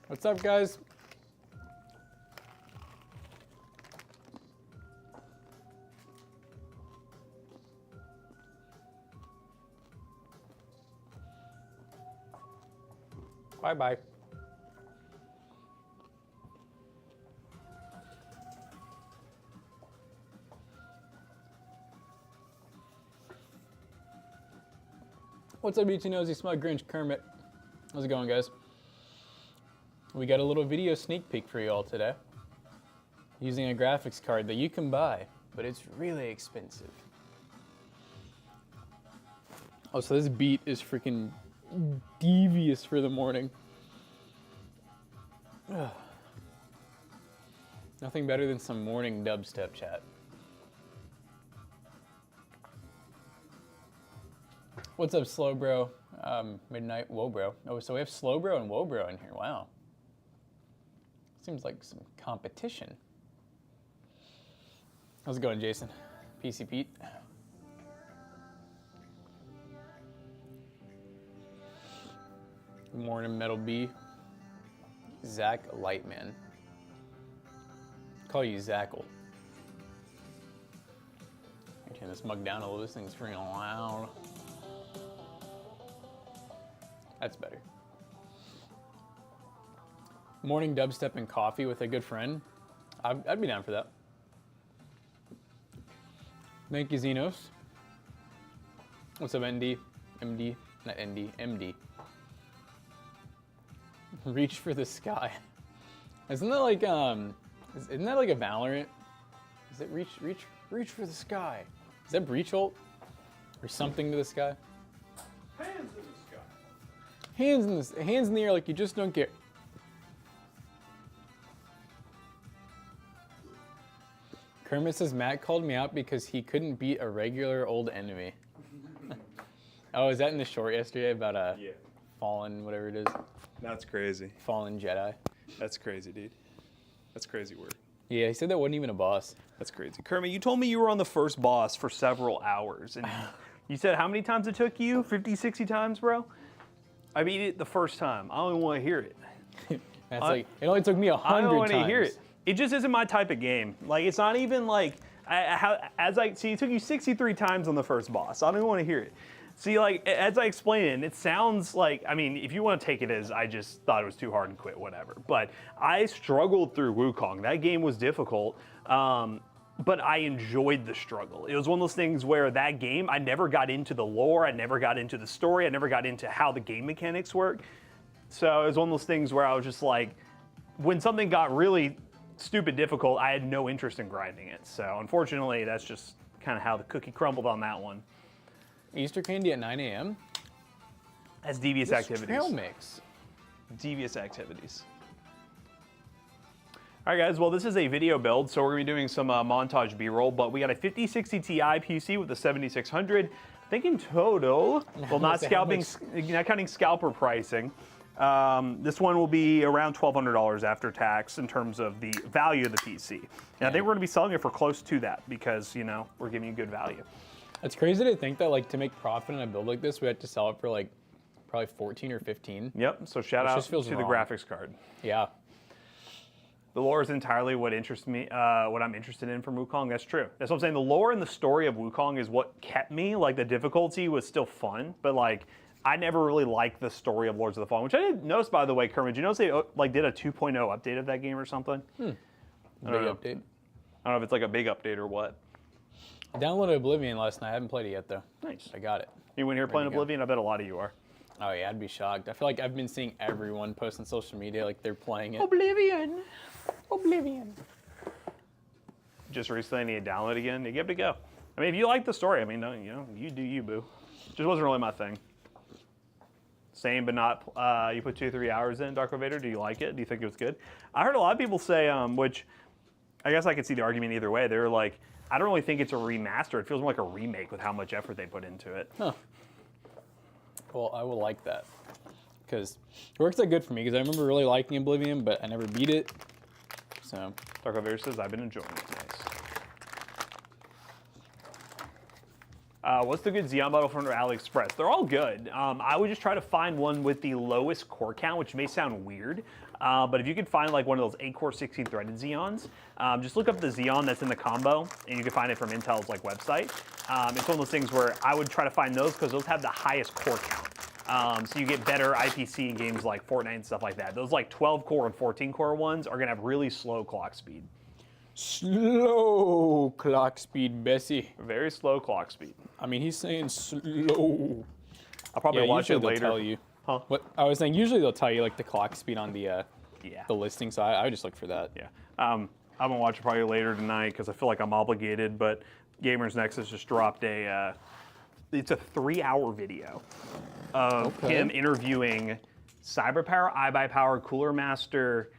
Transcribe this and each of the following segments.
What's up, guys? Bye-bye. What's up, BT Nosy, Smug Grinch, Kermit? How's it going, guys? We got a little video sneak peek for you all today. Using a graphics card that you can buy, but it's really expensive. Oh, so this beat is freaking devious for the morning. Ugh. Nothing better than some morning dubstep chat. What's up, Slow Bro? Midnight, Whoa Bro. Oh, so we have Slow Bro and Whoa Bro in here. Wow. Seems like some competition. How's it going, Jason? PC Pete. Good morning, Metal B. Zach Lightman. Call you Zackle. Turn this mug down a little. This thing's freaking loud. That's better. Morning dubstep and coffee with a good friend. I'd be down for that. Thank you, Xenos. What's up, ND? MD? Not ND, MD. Reach for the sky. Isn't that like isn't that like a Valorant? Is it reach for the sky? Is that breach ult? Or something to the sky? Hands in the sky. Hands in the air like you just don't care. Kermit says Matt called me out because he couldn't beat a regular old enemy. Oh, is that in the short yesterday about yeah. Fallen, whatever it is? That's crazy. Fallen Jedi. That's crazy, dude. That's crazy work. Yeah, he said that wasn't even a boss. That's crazy. Kermit, you told me you were on the first boss for several hours. And you said how many times it took you? 50, 60 times, bro? I beat it the first time. I don't even want to hear it. That's like, it only took me 100 times. I don't want to hear it. It just isn't my type of game. Like, it's not even like, see, it took you 63 times on the first boss. I don't even want to hear it. See, like, as I explain it sounds like, I mean, if you want to take it as I just thought it was too hard and quit, whatever. But I struggled through Wukong. That game was difficult, but I enjoyed the struggle. It was one of those things where that game, I never got into the lore, I never got into the story, I never got into how the game mechanics work. So it was one of those things where I was just like, when something got really stupid difficult, I had no interest in grinding it. So unfortunately, that's just kind of how the cookie crumbled on that one. Easter candy at 9 a.m.? That's devious activities. Trail mix. Devious activities. All right, guys, well, this is a video build, so we're going to be doing some montage B-roll, but we got a 5060 Ti PC with a 7600. I think in total, well, not counting scalper pricing, this one will be around $1,200 after tax in terms of the value of the PC. And I think we're going to be selling it for close to that because, you know, we're giving you good value. It's crazy to think that, like, to make profit on a build like this, we had to sell it for, like, probably 14 or 15. Yep, so shout out to the graphics card. Yeah. The lore is entirely what interests me, what I'm interested in from Wukong. That's true. That's what I'm saying. The lore and the story of Wukong is what kept me. Like, the difficulty was still fun, but, like, I never really liked the story of Lords of the Fallen, which I didn't notice, by the way, Kermit. Did you notice they, like, did a 2.0 update of that game or something? Big update. I don't know if it's, like, a big update or what. I downloaded Oblivion last night. I haven't played it yet, though. Nice. I got it. You went here playing Oblivion? I bet a lot of you are. Oh, yeah, I'd be shocked. I feel like I've been seeing everyone post on social media like they're playing it. Oblivion. Oblivion. Just recently I need to download it again. You give it a go. I mean, if you like the story, I mean, you know, you do you, boo. Just wasn't really my thing. Same, but not, you put 2 or 3 hours in Dark Vader. Do you like it? Do you think it was good? I heard a lot of people say, which I guess I could see the argument either way. They were like, I don't really think it's a remaster. It feels more like a remake with how much effort they put into it. Huh. Well, I will like that. Because it works out good for me, because I remember really liking Oblivion, but I never beat it. So. Dark Vader says, I've been enjoying it. Nice. What's the good Xeon model from AliExpress? They're all good. I would just try to find one with the lowest core count, which may sound weird. But if you could find like one of those 8-core 16-threaded Xeons, just look up the Xeon that's in the combo, and you can find it from Intel's like website. It's one of those things where I would try to find those because those have the highest core count. So you get better IPC in games like Fortnite and stuff like that. Those like 12-core and 14-core ones are gonna have really slow clock speed. Slow clock speed, Bessie. Very slow clock speed. I mean, he's saying slow. I'll probably watch it later. Tell you. Huh? What I was saying, usually they'll tell you like the clock speed on the the listing, so I would just look for that. Yeah. I'm gonna watch it probably later tonight because I feel like I'm obligated. But Gamers Nexus just dropped it's a 3-hour video of him interviewing CyberPower, iBuyPower, Cooler Master,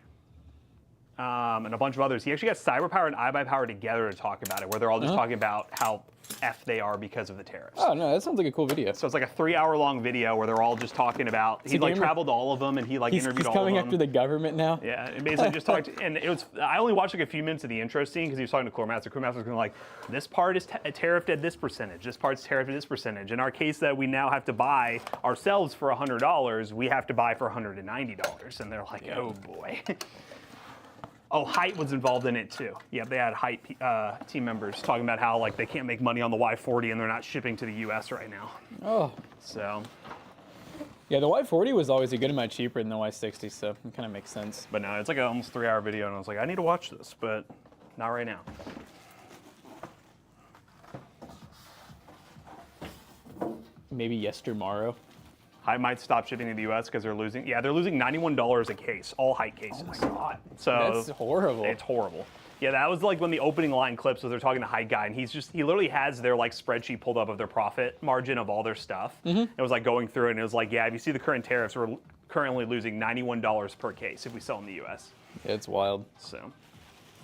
and a bunch of others. He actually got CyberPower and iBuyPower together to talk about it, where they're all just talking about how F they are because of the tariffs. Oh no, that sounds like a cool video. So it's like a 3-hour-long video where they're all just talking about. He like traveled to all of them and he like interviewed all of them. He's coming after the government now. Yeah, and basically just talked. And it was. I only watched like a few minutes of the intro scene because he was talking to Core Master. Core Master was going like, this part is tariffed at this percentage. This part's tariffed at this percentage. In our case, that we now have to buy ourselves for $100, we have to buy for $190. And they're like, oh boy. Oh, Height was involved in it too. Yeah, they had Height team members talking about how like they can't make money on the Y40 and they're not shipping to the U.S. right now. Oh. So. Yeah, the Y40 was always a good amount cheaper than the Y60, so it kind of makes sense. But no, it's like an almost 3-hour video, and I was like, I need to watch this, but not right now. Maybe yestermorrow. Height might stop shipping to the U.S. because they're losing. Yeah, they're losing $91 a case, all Height cases. Oh my god. So that's horrible. It's horrible. Yeah, that was like when the opening line clips was they're talking to Height guy, and he literally has their like spreadsheet pulled up of their profit margin of all their stuff. It was like going through it, and it was like, yeah, if you see the current tariffs, we're currently losing $91 per case if we sell in the U.S. Yeah, it's wild. So.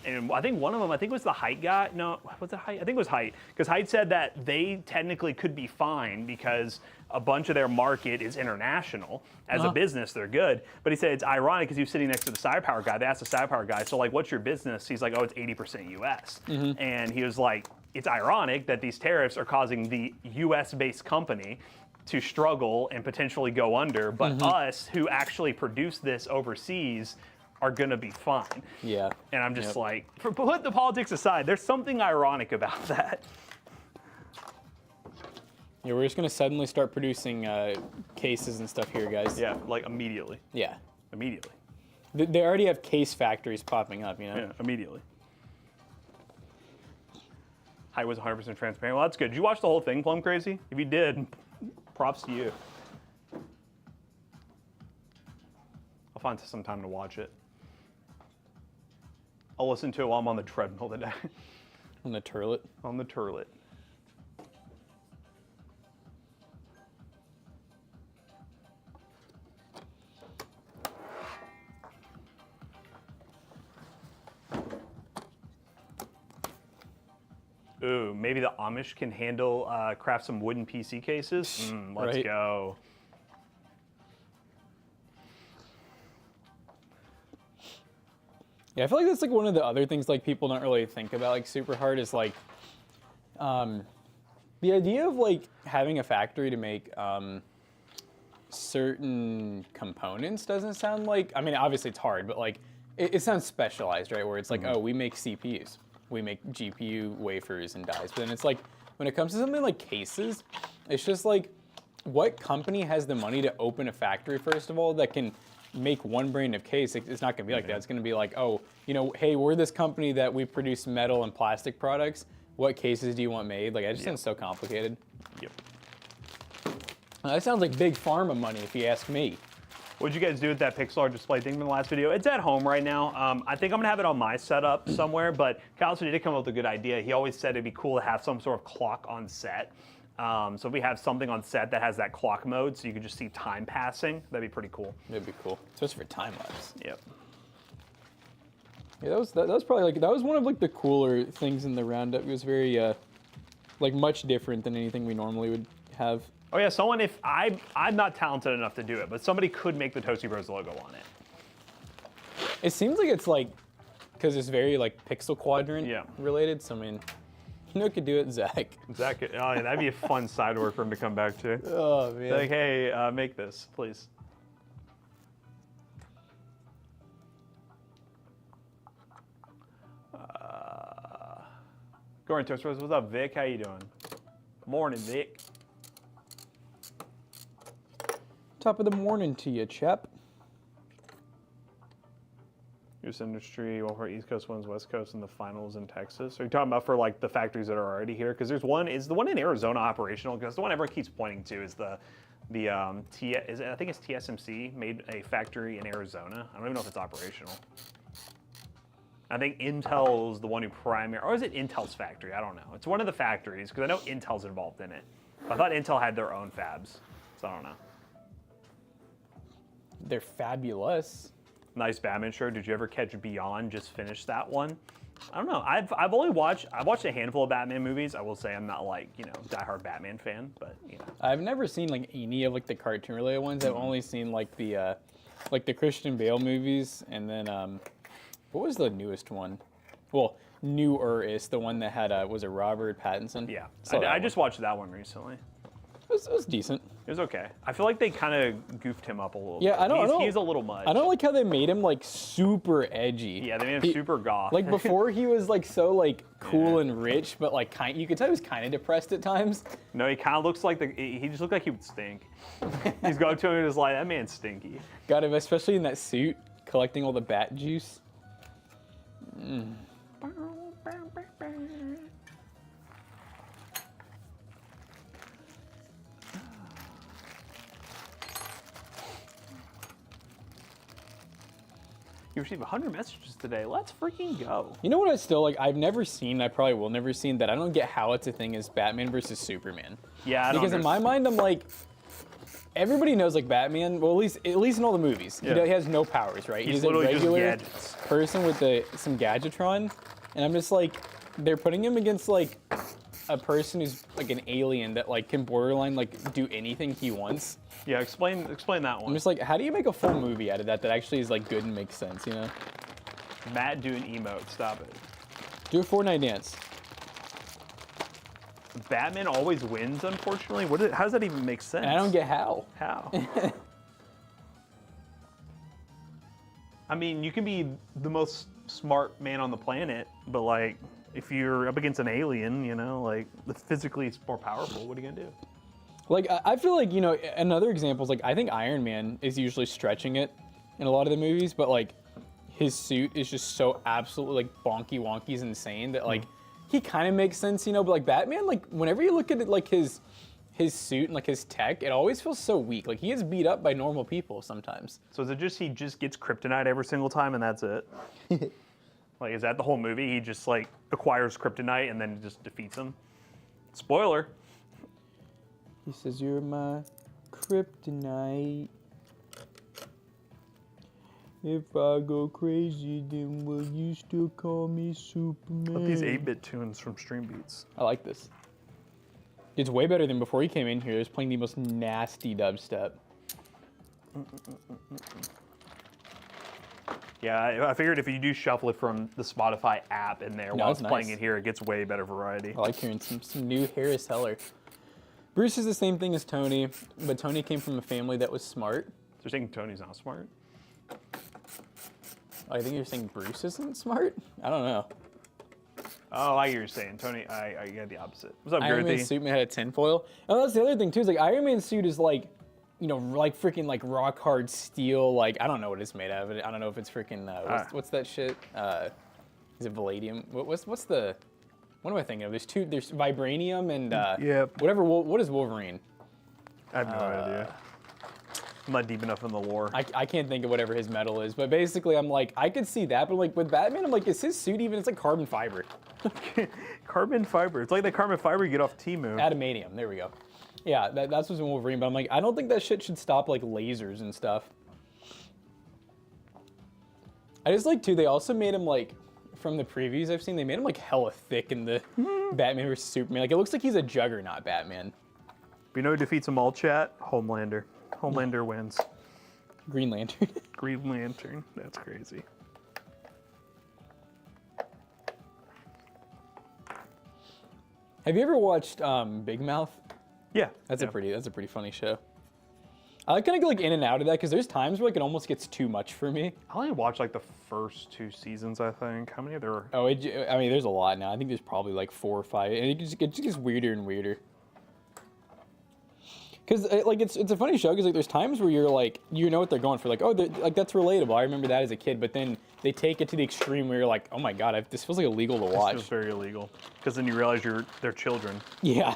And I think one of them, I think it was the Height guy. No, was it Height? I think it was Height. Because Height said that they technically could be fine because a bunch of their market is international. As a business, they're good. But he said it's ironic because he was sitting next to the CyberPower guy. They asked the CyberPower guy, so like, what's your business? He's like, oh, it's 80% US. And he was like, it's ironic that these tariffs are causing the US-based company to struggle and potentially go under, but us who actually produce this overseas are gonna be fine. Yeah. And I'm just like, put the politics aside, there's something ironic about that. Yeah, we're just gonna suddenly start producing cases and stuff here, guys. Yeah, like immediately. Yeah. Immediately. They already have case factories popping up, you know? Yeah, immediately. Height was 100% transparent. Well, that's good. Did you watch the whole thing, Plum Crazy? If you did, props to you. I'll find some time to watch it. I'll listen to it while I'm on the treadmill today. On the turlet? On the turlet. Ooh, maybe the Amish can handle, craft some wooden PC cases? Let's go. Yeah, I feel like that's like one of the other things like people don't really think about like super hard is like the idea of like having a factory to make certain components doesn't sound like, I mean, obviously it's hard, but like it sounds specialized, right? Where it's like, oh, we make CPUs, we make GPU wafers and dies. But then it's like, when it comes to something like cases, it's just like, what company has the money to open a factory, first of all, that can make one brand of case? It's not gonna be like that. It's gonna be like, oh, you know, hey, we're this company that we produce metal and plastic products. What cases do you want made? Like, it just sounds so complicated. Yep. That sounds like big pharma money, if you ask me. What'd you guys do with that Pixar display thing from the last video? It's at home right now. I think I'm gonna have it on my setup somewhere, but Kyle did come up with a good idea. He always said it'd be cool to have some sort of clock on set. So if we have something on set that has that clock mode, so you can just see time passing, that'd be pretty cool. That'd be cool, especially for time lapse. Yep. Yeah, that was probably like, that was one of like the cooler things in the roundup. It was very like much different than anything we normally would have. Oh yeah, someone, if I'm not talented enough to do it, but somebody could make the Toasty Bros logo on it. It seems like it's like, because it's very like pixel quadrant related, so I mean, you know, could do it, Zach. Zach, oh yeah, that'd be a fun side work for him to come back to. Oh man. Like, hey, make this, please. Go on, Toast Rose. What's up, Vic? How you doing? Morning, Vic. Top of the morning to you, chap. U.S. industry, one for East Coast, one's West Coast, and the finals in Texas. Are you talking about for like the factories that are already here? Because there's one. Is the one in Arizona operational? Because the one everyone keeps pointing to is I think it's TSMC made a factory in Arizona. I don't even know if it's operational. I think Intel's the one who or is it Intel's factory? I don't know. It's one of the factories because I know Intel's involved in it. I thought Intel had their own fabs, so I don't know. They're fabulous. Nice Batman shirt. Did you ever catch Beyond? Just finished that one. I don't know. I've watched a handful of Batman movies. I will say I'm not like diehard Batman fan, but I've never seen like any of like the cartoon related ones. I've only seen like the Christian Bale movies, and then what was the newest one? Well, newer-ist, the one that had was it Robert Pattinson? Yeah, I just watched that one recently. It was decent. It was okay. I feel like they kind of goofed him up a little bit. Yeah, I know. He's a little much. I don't like how they made him like super edgy. Yeah, they made him super goth. Like before, he was like so like cool and rich, but like you could tell he was kind of depressed at times. No, he kind of looks like he just looked like he would stink. He's going to him and just like, that man's stinky. Got him, especially in that suit, collecting all the bat juice. You received 100 messages today. Let's freaking go. You know what I've never seen, I probably will never seen, that I don't get how it's a thing, is Batman versus Superman. Yeah, I don't Because in my mind, I'm like, everybody knows like Batman, well at least in all the movies, he has no powers, right? He's a literally regular just gadgets. person with some gadgetron, and I'm just like, they're putting him against like a person who's like an alien that like can borderline like do anything he wants. Yeah, explain that one. I'm just like, how do you make a full movie out of that actually is like good and makes sense, Matt doing emote, stop it. Do a Fortnite dance. Batman always wins, unfortunately. How does that even make sense? And I don't get how. How? I mean, you can be the most smart man on the planet, but like, if you're up against an alien, like physically it's more powerful. What are you gonna do? Like, I feel like, another example is like, I think Iron Man is usually stretching it in a lot of the movies, but like his suit is just so absolutely like bonky wonky insane that like he kind of makes sense, but like Batman, like whenever you look at it, like his suit and like his tech, it always feels so weak. Like he is beat up by normal people sometimes. So is it just he just gets kryptonite every single time and that's it? Like, is that the whole movie? He just like acquires kryptonite and then just defeats him? Spoiler. He says, "You're my kryptonite. If I go crazy, then will you still call me Superman?" Love these 8-bit tunes from Stream Beats. I like this. It's way better than before he came in here. He was playing the most nasty dubstep. Yeah, I figured if you do shuffle it from the Spotify app in there while it's playing it here, it gets way better variety. I like hearing some new Harris Heller. Bruce is the same thing as Tony, but Tony came from a family that was smart. So you're saying Tony's not smart? I think you're saying Bruce isn't smart? I don't know. Oh, I hear you're saying. Tony, I get the opposite. What's up, Iron Man's suit made out of tinfoil. And that's the other thing too, is like Iron Man's suit is like, like freaking like rock hard steel, like I don't know what it's made out of. I don't know if it's freaking, what's that shit? Is it palladium? What am I thinking of? There's vibranium and whatever. What is Wolverine? I have no idea. I'm not deep enough in the lore. I can't think of whatever his metal is, but basically I'm like, I could see that, but like with Batman, I'm like, is his suit even, it's like carbon fiber. Carbon fiber. It's like the carbon fiber you get off Temu. Adamantium, there we go. Yeah, that's what's in Wolverine, but I'm like, I don't think that shit should stop like lasers and stuff. I just like too, they also made him like, from the previews I've seen, they made him like hella thick in the Batman vs Superman. Like it looks like he's a juggernaut Batman. But who defeats them all, chat? Homelander. Homelander wins. Green Lantern. Green Lantern. That's crazy. Have you ever watched Big Mouth? Yeah. That's a pretty funny show. I kind of go like in and out of that because there's times where like it almost gets too much for me. I only watched like the first 2 seasons, I think. How many are there? Oh, I mean, there's a lot now. I think there's probably like 4 or 5, and it just gets weirder and weirder. Because like it's a funny show because like there's times where you're like you know what they're going for, like, oh, like that's relatable. I remember that as a kid, but then they take it to the extreme where you're like, oh my god, this feels like illegal to watch. This feels very illegal because then you realize they're children. Yeah.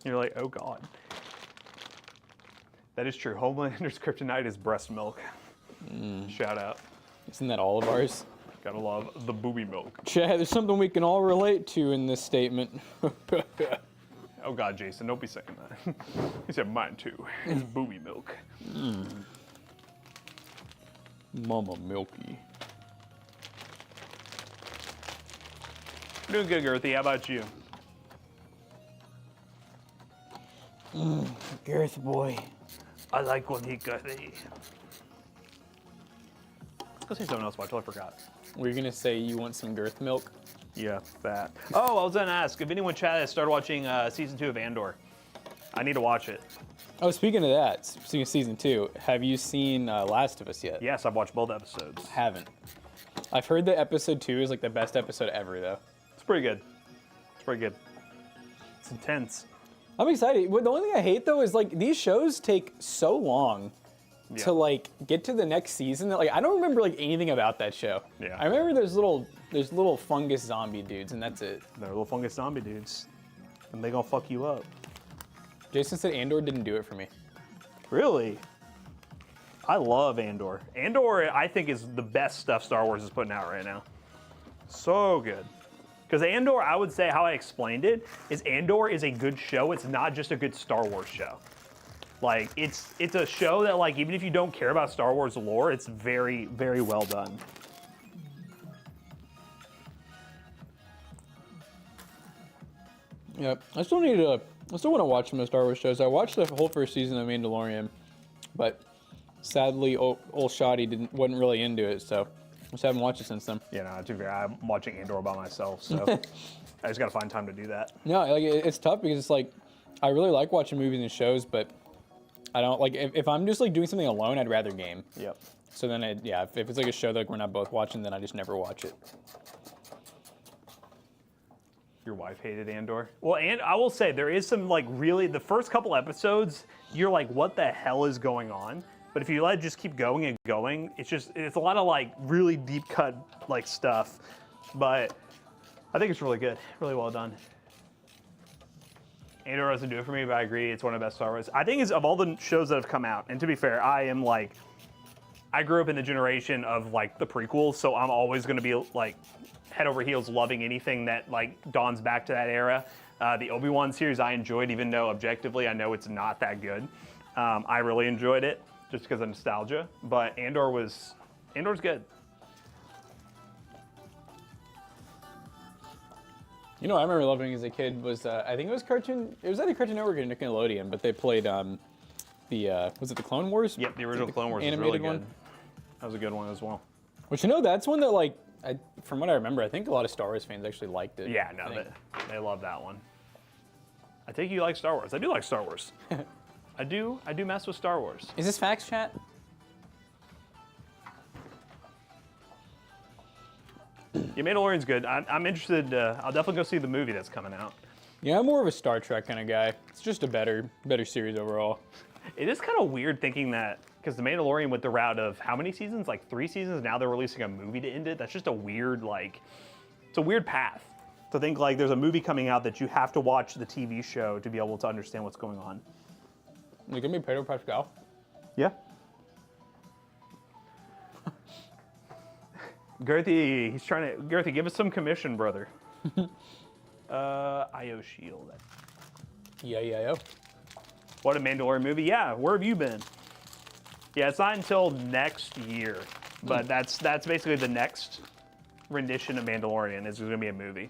You're like, oh god. That is true. Homelander's kryptonite is breast milk. Shout out. Isn't that all of ours? Gotta love the booby milk. Chad, there's something we can all relate to in this statement. Oh god, Jason, don't be saying that. He said mine too. It's booby milk. Mama Milky. Doing good, Girthy. How about you? Girth boy. I like when he Girthy. Let's go say something else, but I totally forgot. Were you gonna say you want some girth milk? Yeah, that. Oh, I was gonna ask if anyone chat has started watching season 2 of Andor. I need to watch it. Oh, speaking of that, speaking of season 2, have you seen Last of Us yet? Yes, I've watched both episodes. Haven't. I've heard that episode 2 is like the best episode ever, though. It's pretty good. It's pretty good. It's intense. I'm excited. The only thing I hate though is like these shows take so long to like get to the next season. That, like I don't remember like anything about that show. Yeah. I remember there's little fungus zombie dudes, and that's it. They're little fungus zombie dudes, and they gonna fuck you up. Jason said Andor didn't do it for me. Really? I love Andor. Andor, I think, is the best stuff Star Wars is putting out right now. So good. Because Andor, I would say how I explained it, is Andor is a good show. It's not just a good Star Wars show. Like, it's a show that, like, even if you don't care about Star Wars lore, it's very, very well done. Yep. I still want to watch some of the Star Wars shows. I watched the whole first season of Mandalorian, but sadly, old Shoddy wasn't really into it, so I just haven't watched it since then. Yeah, no, to be fair, I'm watching Andor by myself, so I just gotta find time to do that. No, like it's tough because it's like I really like watching movies and shows, but I don't like if I'm just like doing something alone, I'd rather game. Yep. So then, if it's like a show that like, we're not both watching, then I just never watch it. Your wife hated Andor? Well, and I will say there is some like really the first couple episodes, you're like, what the hell is going on? But if you let it just keep going and going, it's a lot of like really deep cut like stuff. But I think it's really good, really well done. Andor doesn't do it for me, but I agree, it's one of the best Star Wars. I think it's of all the shows that have come out, and to be fair, I grew up in the generation of like the prequels, so I'm always gonna be like head over heels loving anything that like dawns back to that era. The Obi-Wan series I enjoyed, even though objectively I know it's not that good. I really enjoyed it just because of nostalgia, but Andor's good. You know, what I remember loving as a kid was I think it was either Cartoon Network or Nickelodeon, but they played was it the Clone Wars? Yep, the original Clone Wars was really good. That was a good one as well. Which that's one that like from what I remember, I think a lot of Star Wars fans actually liked it. Yeah, no, they love that one. I think you like Star Wars. I do like Star Wars. I do mess with Star Wars. Is this facts chat? Yeah, Mandalorian's good. I'm interested. I'll definitely go see the movie that's coming out. Yeah, I'm more of a Star Trek kind of guy. It's just a better series overall. It is kind of weird thinking that, because The Mandalorian went the route of how many seasons? Like 3 seasons. Now they're releasing a movie to end it. That's just a weird, it's a weird path to think like there's a movie coming out that you have to watch the TV show to be able to understand what's going on. Like, give me Pedro Pascal. Yeah. Girthy, Girthy, give us some commission, brother. IO Shield. Yeah. What a Mandalorian movie. Yeah, where have you been? Yeah, it's not until next year, but that's basically the next rendition of Mandalorian is going to be a movie.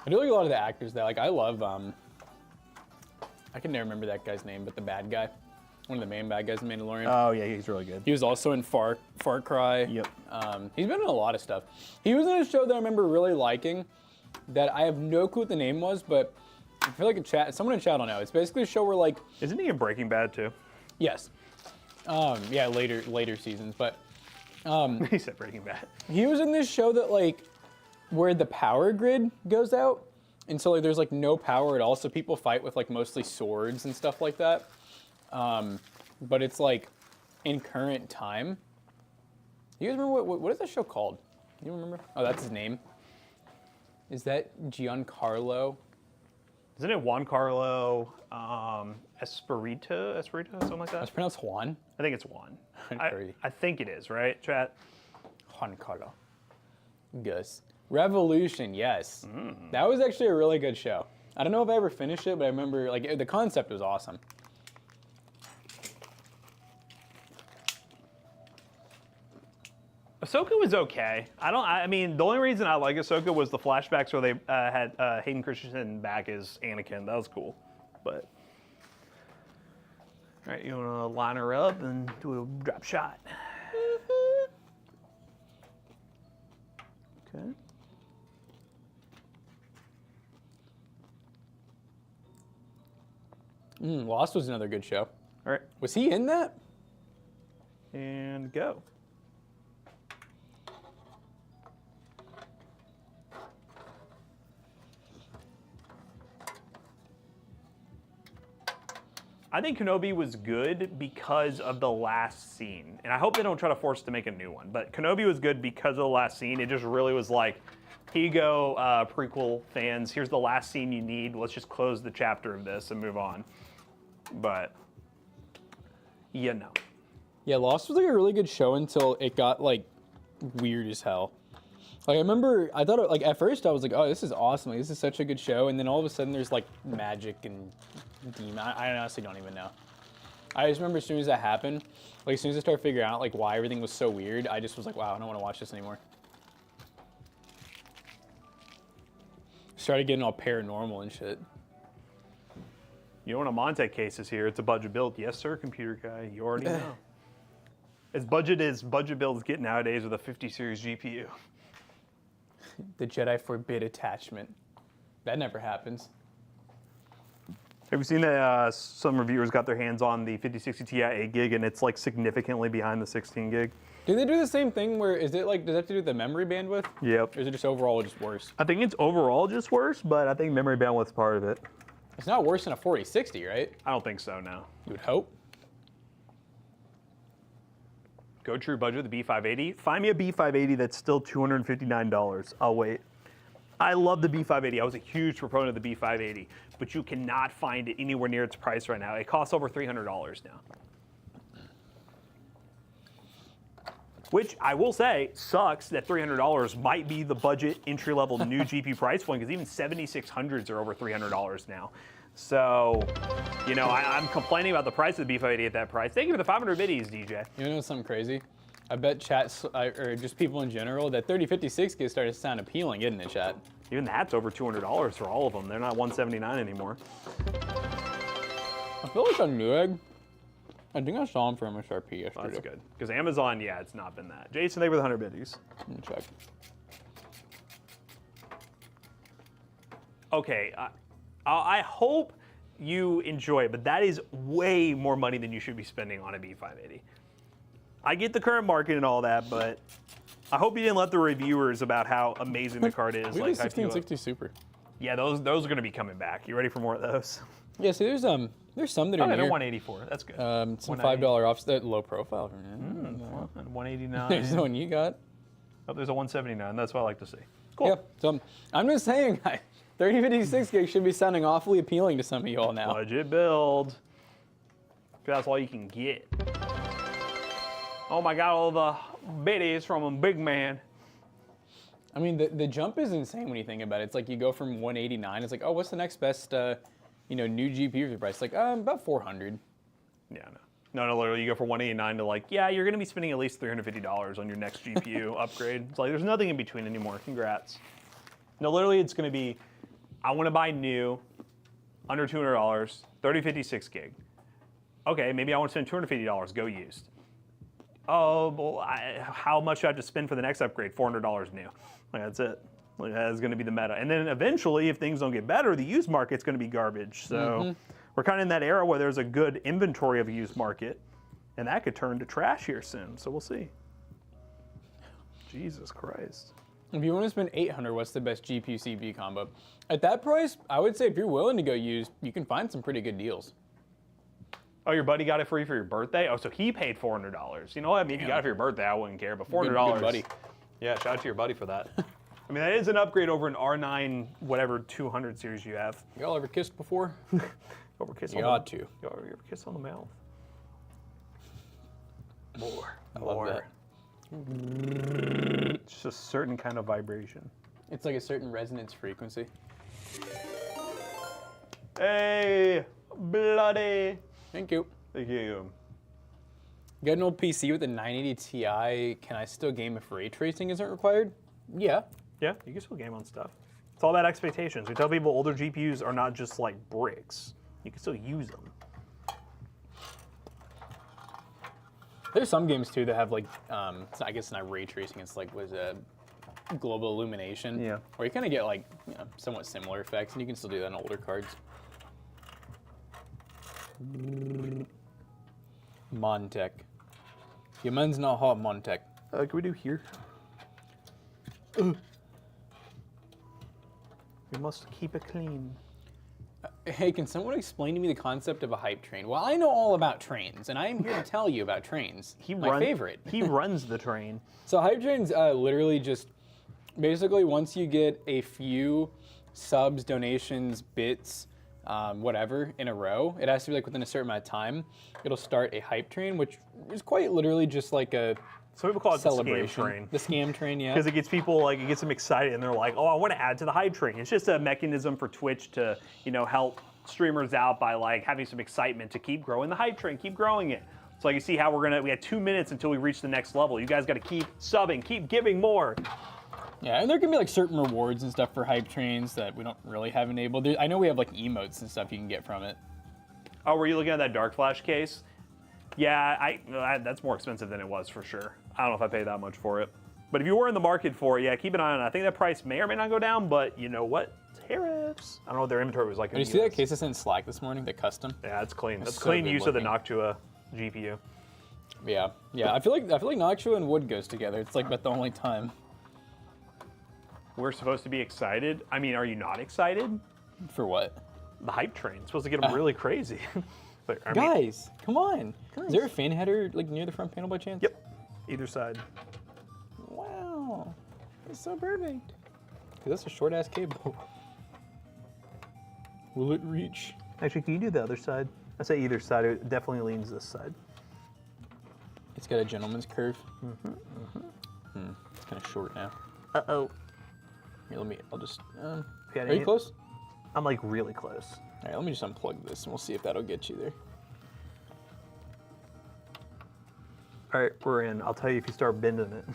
I do like a lot of the actors that I love. I can never remember that guy's name, but the bad guy, one of the main bad guys in Mandalorian. Oh yeah, he's really good. He was also in Far Cry. Yep. He's been in a lot of stuff. He was in a show that I remember really liking, that I have no clue what the name was, but I feel like someone in chat will know. It's basically a show where like, Isn't he in Breaking Bad too? yes, yeah, later seasons, but He said Breaking Bad. he was in this show that like, where the power grid goes out, and so like there's like no power at all, so people fight with like mostly swords and stuff like that. But it's like in current time. You guys remember what is that show called? You remember? Oh, that's his name. Is that Giancarlo? Isn't it Juan Carlo Espirito, something like that? It's pronounced Juan. I think it's Juan. Crazy. I think it is, right, chat? Juan Carlo. Gus. Revolution, yes. That was actually a really good show. I don't know if I ever finished it, but I remember like the concept was awesome. Ahsoka was okay. I mean, the only reason I like Ahsoka was the flashbacks where they had Hayden Christensen back as Anakin. That was cool. But all right, you want to line her up and do a drop shot? Okay. Lost was another good show. All right, Was he in that? and go. I think Kenobi was good because of the last scene. And I hope they don't try to force to make a new one. But Kenobi was good because of the last scene. It just really was like, here you go, prequel fans. Here's the last scene you need. Let's just close the chapter of this and move on. But, you know. Yeah, Lost was like a really good show until it got like weird as hell. Like I remember, I thought like at first I was like, oh, this is awesome. Like, this is such a good show. And then all of a sudden there's like magic and demon. I honestly don't even know. I just remember as soon as that happened, like as soon as I started figuring out like why everything was so weird, I just was like, wow, I don't want to watch this anymore. Started getting all paranormal and shit. You know what a Monte case is here. It's a budget build. Yes, sir, computer guy. You already know. As budget builds get nowadays with a 50 series GPU. The Jedi forbid attachment. That never happens. Have you seen that some reviewers got their hands on the 5060 Ti 8 gig and it's like significantly behind the 16 gig? Do they do the same thing where, is it like, does that have to do with the memory bandwidth? Yep. Or is it just overall just worse? I think it's overall just worse, but I think memory bandwidth's part of it. It's not worse than a 4060, right? I don't think so, no. You would hope. Go true budget, the B580. Find me a B580 that's still $259. I'll wait. I love the B580. I was a huge proponent of the B580, but you cannot find it anywhere near its price right now. It costs over $300 now. Which I will say sucks that $300 might be the budget entry-level new GPU price point, because even 7600s are over $300 now. So, you know, I'm complaining about the price of the B580 at that price. Thank you for the 500 biddies, DJ. You know something crazy? I bet chat, or just people in general, that 3056 gets started to sound appealing, isn't it, chat? Even that's over $200 for all of them. They're not $179 anymore. I feel like on Newegg, I think I saw him for MSRP yesterday. That's good. Because Amazon, yeah, it's not been that. Jason, they were the 100 biddies. Let me check. Okay, I hope you enjoy it, but that is way more money than you should be spending on a B580. I get the current market and all that, but I hope you didn't let the reviewers about how amazing the card is. We have a 1660 Super. Yeah, those are going to be coming back. You ready for more of those? Yeah, see, there's some that are Oh, they're near. 184. That's good. Some $5 offset, low profile. And 189. There's the one you got. Oh, there's a 179. That's what I like to see. Cool. Yeah, so I'm just saying, 3056 gig should be sounding awfully appealing to some of y'all now. Budget build. That's all you can get. Oh my God, all the biddies from a big man. I mean, the jump is insane when you think about it. It's like you go from 189. It's like, oh, what's the next best, new GPU for price? Like, about 400. Yeah, no, literally, you go from 189 to like, yeah, you're gonna be spending at least $350 on your next GPU upgrade. It's like, there's nothing in between anymore. Congrats. No, literally, it's gonna be, I want to buy new, under $200, 3056 gig. Okay, maybe I want to spend $250. Go used. Oh, well, how much do I have to spend for the next upgrade? $400 new. Like, that's it. Like, that is going to be the meta. And then eventually, if things don't get better, the used market's going to be garbage. So we're kind of in that era where there's a good inventory of a used market, and that could turn to trash here soon. So we'll see. Jesus Christ. If you want to spend $800, what's the best GPU CPU combo? At that price, I would say if you're willing to go used, you can find some pretty good deals. Oh, your buddy got it free for your birthday? Oh, so he paid $400. You know what? I mean, if you got it for your birthday, I wouldn't care, but $400. Good buddy. Yeah, shout out to your buddy for that. I mean, that is an upgrade over an R9, whatever 200 series you have. Y'all ever kissed before? Over kiss You on ought the, to. You ever kiss on the mouth? More. I love that. It's just a certain kind of vibration. It's like a certain resonance frequency. Hey, bloody. Thank you. Thank you. Got an old PC with a 980 Ti. Can I still game if ray tracing isn't required? Yeah. Yeah, you can still game on stuff. It's all about expectations. We tell people older GPUs are not just like bricks. You can still use them. There's some games too that have like, I guess not ray tracing. It's like was a global illumination. Yeah. Where you kind of get like somewhat similar effects, and you can still do that on older cards. Montech. Your man's not hot, Montech. Can we do here? We must keep it clean. Hey, can someone explain to me the concept of a hype train? Well, I know all about trains, and I am here to tell you about trains. My favorite. He runs the train. So hype trains literally just, basically once you get a few subs, donations, bits, whatever, in a row, it has to be like within a certain amount of time, it'll start a hype train, which is quite literally just like a Some people call it celebration. the scam train. The scam train, yeah. Because it gets people, like, it gets them excited, and they're like, oh, I want to add to the hype train. It's just a mechanism for Twitch to, you know, help streamers out by, like, having some excitement to keep growing the hype train, keep growing it. So like you see how we had 2 minutes until we reach the next level. You guys got to keep subbing, keep giving more. Yeah, and there can be like certain rewards and stuff for hype trains that we don't really have enabled. I know we have like emotes and stuff you can get from it. Oh, were you looking at that Dark Flash case? Yeah, that's more expensive than it was for sure. I don't know if I paid that much for it. But if you were in the market for it, yeah, keep an eye on it. I think that price may or may not go down, but you know what? Tariffs. I don't know what their inventory was like. Did you see that case I sent Slack this morning, the custom? Yeah, it's clean. That's so clean good use of the looking. Noctua GPU. Yeah, yeah. I feel like Noctua and wood goes together. It's like about the only time. We're supposed to be excited. I mean, are you not excited? For what? The hype train. It's supposed to get them really crazy. But, I mean, Guys, come on. Is there a fan header like near the front panel by chance? yep. Either side. Wow, that's so perfect. 'Cause that's a short ass cable. Will it reach? Actually, can you do the other side? I say either side. It definitely leans this side. It's got a gentleman's curve. It's kind of short now. Uh-oh. Here, I'll just, Yeah, are you close? I'm like really close. All right, let me just unplug this and we'll see if that'll get you there. All right, we're in. I'll tell you if you start bending it.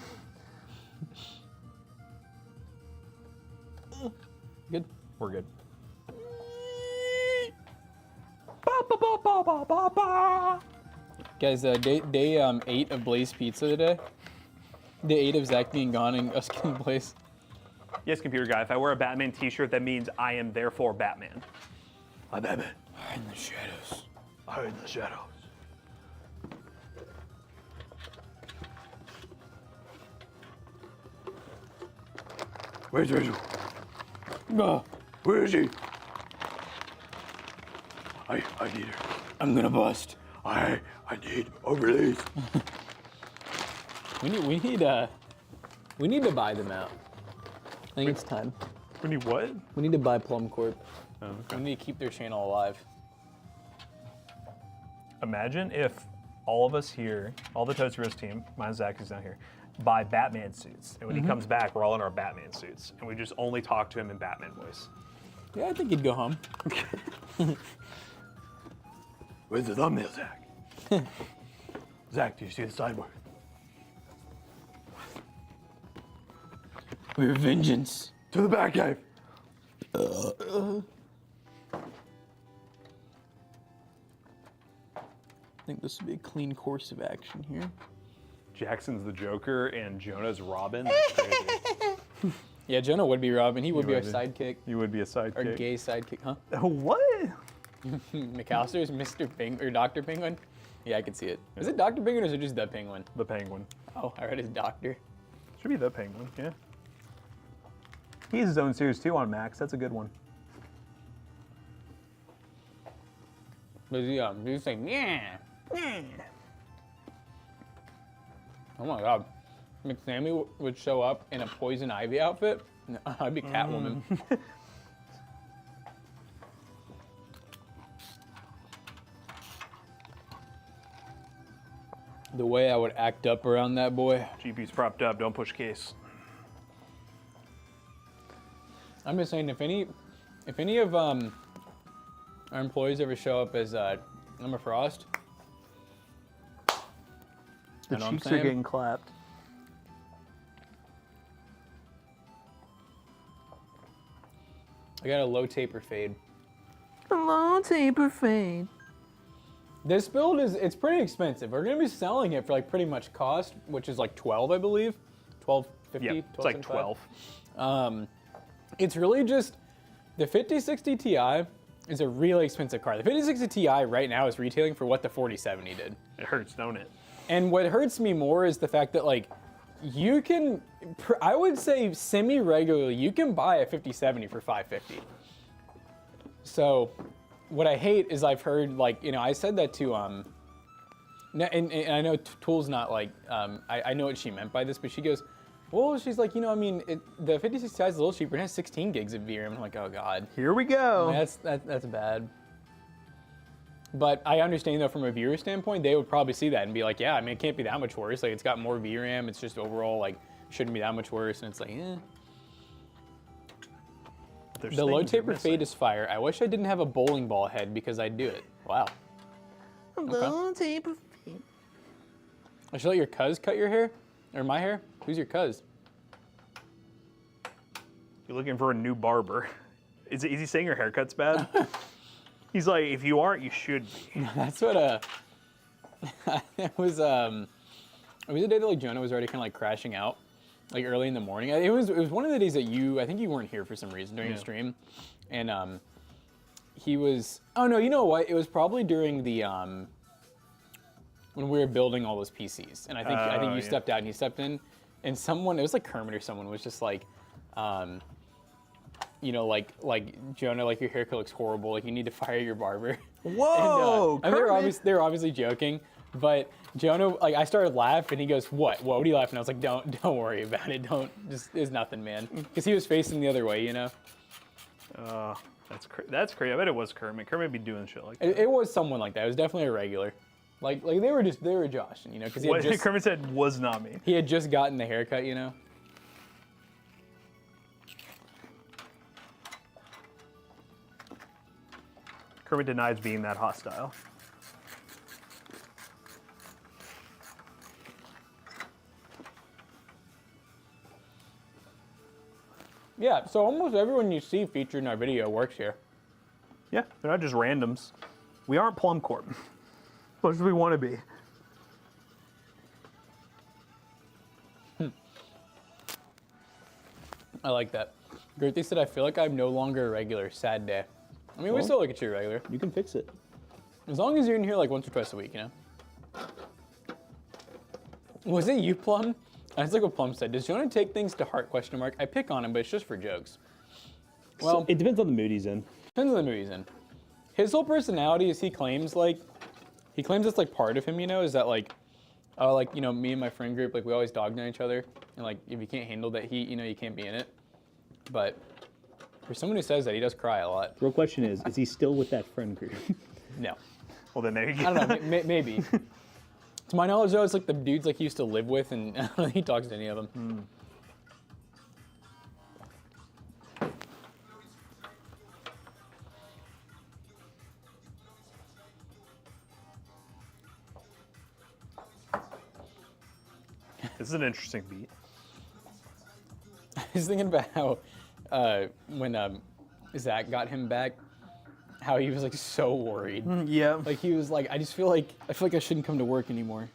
Good? We're good. Guys, day 8 of Blaze Pizza today. Day 8 of Zach being gone and us getting Blaze. Yes, computer guy. If I wear a Batman t-shirt, that means I am therefore Batman. I'm Batman. In the shadows. I'm in the shadows. Where's Rachel? Where is she? I need her. I'm gonna bust. I need a release. We need to buy them out. I think it's time. We need what? We need to buy Plum Corp. Oh, okay. We need to keep their channel alive. Imagine if all of us here, all the Toast Roast team, minus Zach who's down here, buy Batman suits. And when he comes back, we're all in our Batman suits. And we just only talk to him in Batman voice. Yeah, I think he'd go home. Where's the thumbnail, Zach? Zach, do you see the sideboard? We're vengeance. To the Batcave. I think this would be a clean course of action here. Jackson's the Joker and Jonah's Robin. That's crazy. Yeah, Jonah would be Robin. He would be our would be. sidekick. You would be a Our sidekick. gay sidekick, huh? What? McAllister's Mr. Penguin, or Dr. Penguin? Yeah, I can see it. Is it Dr. Penguin or is it just the Penguin? The Penguin. Oh, I read his doctor. Should be the Penguin, yeah. He has his own series too on Max. That's a good one. But he's saying, yeah. Oh my god. McSammy would show up in a Poison Ivy outfit. No, I'd be Catwoman. The way I would act up around that boy. GPU's propped up, don't push case. I'm just saying, if any of our employees ever show up as Emma Frost, The you know what I'm cheeks are saying? getting clapped. I got a low taper fade. A low taper fade. This build it's pretty expensive. We're gonna be selling it for like pretty much cost, which is like 12, I believe. 12.50. Yeah, it's like 12. It's really just the 5060 Ti is a really expensive card. The 5060 Ti right now is retailing for what the 4070 did. It hurts, don't it? And what hurts me more is the fact that like you can, I would say semi-regularly, you can buy a 5070 for $550. So what I hate is I've heard like, you know, I said that to, and I know Tool's not like, I know what she meant by this, but she goes, well, she's like, you know, I mean, the 56 Ti is a little cheaper. It has 16 gigs of VRAM. I'm like, oh God. Here we go. That's bad. But I understand though, from a viewer standpoint, they would probably see that and be like, yeah, I mean, it can't be that much worse. Like, it's got more VRAM. It's just overall like shouldn't be that much worse. And it's like, eh. The low taper fade is fire. I wish I didn't have a bowling ball head because I'd do it. Wow. Low taper fade. I should let your cuz cut your hair, or my hair. Who's your cuz? You're looking for a new barber. Is he saying your haircut's bad? He's like, if you aren't, you should be. That's what it was a day that like Jonah was already kind of like crashing out, like early in the morning. It was one of the days that I think you weren't here for some reason during the stream, and he was. Oh no, you know what? It was probably during the when we were building all those PCs, and I think you stepped out and he stepped in, and someone, it was like Kermit or someone, was just like, you know, like Jonah, like your haircut looks horrible. Like you need to fire your barber. Whoa! And they were obviously joking, but Jonah, like I started laughing. He goes, "What? What are you laughing?" I was like, "Don't worry about it. It's nothing, man." Because he was facing the other way, you know. That's crazy. I bet it was Kermit. Kermit be doing shit like that. It was someone like that. It was definitely a regular. Like they were joshing, you know, because What Kermit said was not me. he had just gotten the haircut, you know. Kermit denies being that hostile. Yeah, so almost everyone you see featured in our video works here. Yeah, they're not just randoms. We aren't Plum Corp. Much as we want to be. I like that. Gertie said, I feel like I'm no longer a regular. Sad day. I mean, we still look at you regular. You can fix it. As long as you're in here like once or twice a week, you know? Was it you, Plum? That's like what Plum said. Does Jonah take things to heart, question mark? I pick on him, but it's just for jokes. Well, It depends on the mood he's in. depends on the mood he's in. His whole personality is he claims it's like part of him, you know, is that like, oh, like, you know, me and my friend group, like we always dog on each other. And like, if you can't handle that heat, you know, you can't be in it. But for someone who says that, he does cry a lot. The real question is he still with that friend group? No. Well, then there you go. I don't know, maybe. To my knowledge, though, it's like the dudes like he used to live with, and I don't think he talks to any of them. This is an interesting beat. I was thinking about how when Zach got him back, how he was like so worried. Yeah. Like he was like, I feel like I shouldn't come to work anymore.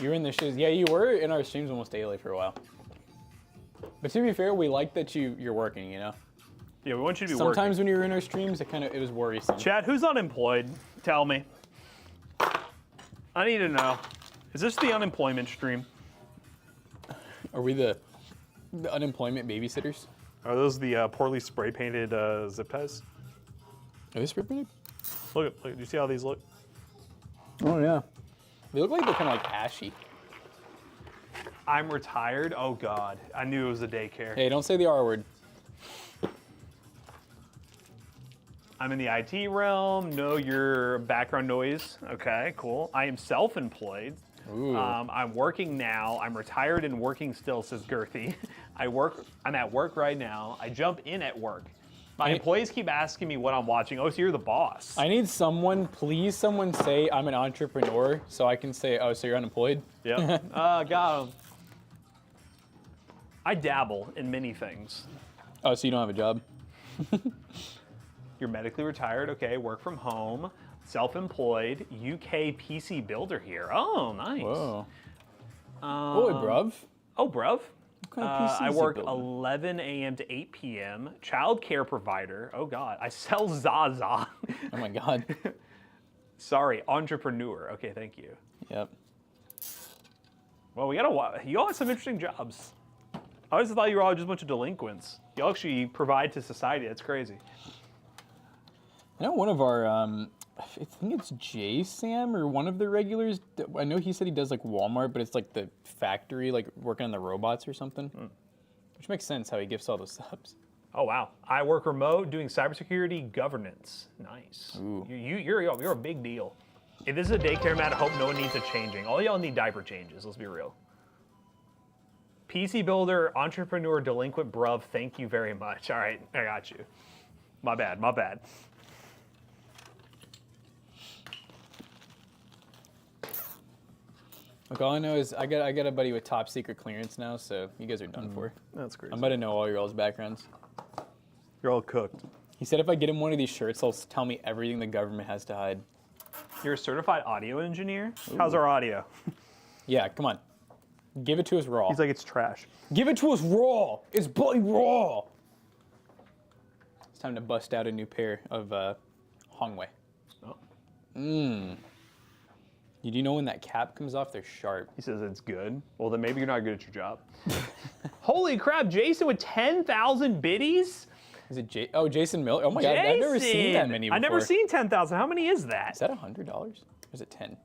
You're in the shiz. Yeah, you were in our streams almost daily for a while. But to be fair, we like that you're working, you know? Yeah, we want you to be Sometimes working. when you were in our streams, it was worrisome. Chat, who's unemployed? Tell me. I need to know. Is this the unemployment stream? Are we the unemployment babysitters? Are those the poorly spray painted zip ties? Are they spray painted? Look, do you see how these look? Oh yeah. They look like they're kind of like ashy. I'm retired. Oh God, I knew it was a daycare. Hey, don't say the R word. I'm in the IT realm. Know your background noise. Okay, cool. I am self-employed. Ooh. I'm working now. I'm retired and working still, says Girthy. I'm at work right now. I jump in at work. My employees keep asking me what I'm watching. Oh, so you're the boss. I need someone, please someone say I'm an entrepreneur so I can say, oh, so you're unemployed? Yep. Got him. I dabble in many things. Oh, so you don't have a job? You're medically retired. Okay, work from home. Self-employed. UK PC builder here. Oh, nice. Whoa. Oh, bruv. Oh, bruv. What kind of PCs I you work building? 11 a.m. to 8 p.m. Child care provider. Oh God, I sell Zaza. Oh my God. Sorry, entrepreneur. Okay, thank you. Yep. Well, you all have some interesting jobs. I always thought you were all just a bunch of delinquents. You all actually provide to society. That's crazy. I know one of our, I think it's Sam or one of the regulars. I know he said he does like Walmart, but it's like the factory, like working on the robots or something. Which makes sense how he gifts all those subs. Oh wow, I work remote doing cybersecurity governance. Nice. Ooh. You're a big deal. If this is a daycare, Matt, I hope no one needs a changing. All y'all need diaper changes. Let's be real. PC builder, entrepreneur, delinquent, bruv. Thank you very much. All right, I got you. My bad. My bad. Look, all I know is I got a buddy with top secret clearance now, so you guys are done for. That's crazy. I'm about to know all your all's backgrounds. You're all cooked. He said if I get him one of these shirts, he'll tell me everything the government has to hide. You're a certified audio engineer? Ooh. How's our audio? Yeah, come on. Give it to us raw. He's like, it's trash. Give it to us raw. It's bloody raw. It's time to bust out a new pair of Hongwei. Oh. You do know when that cap comes off, they're sharp. He says it's good. Well, then maybe you're not good at your job. Holy crap, Jason with 10,000 biddies? Is it Jason Miller? Oh my God, I've never seen that many before. I've never seen 10,000. How many is that? Is that $100? Or is it 10?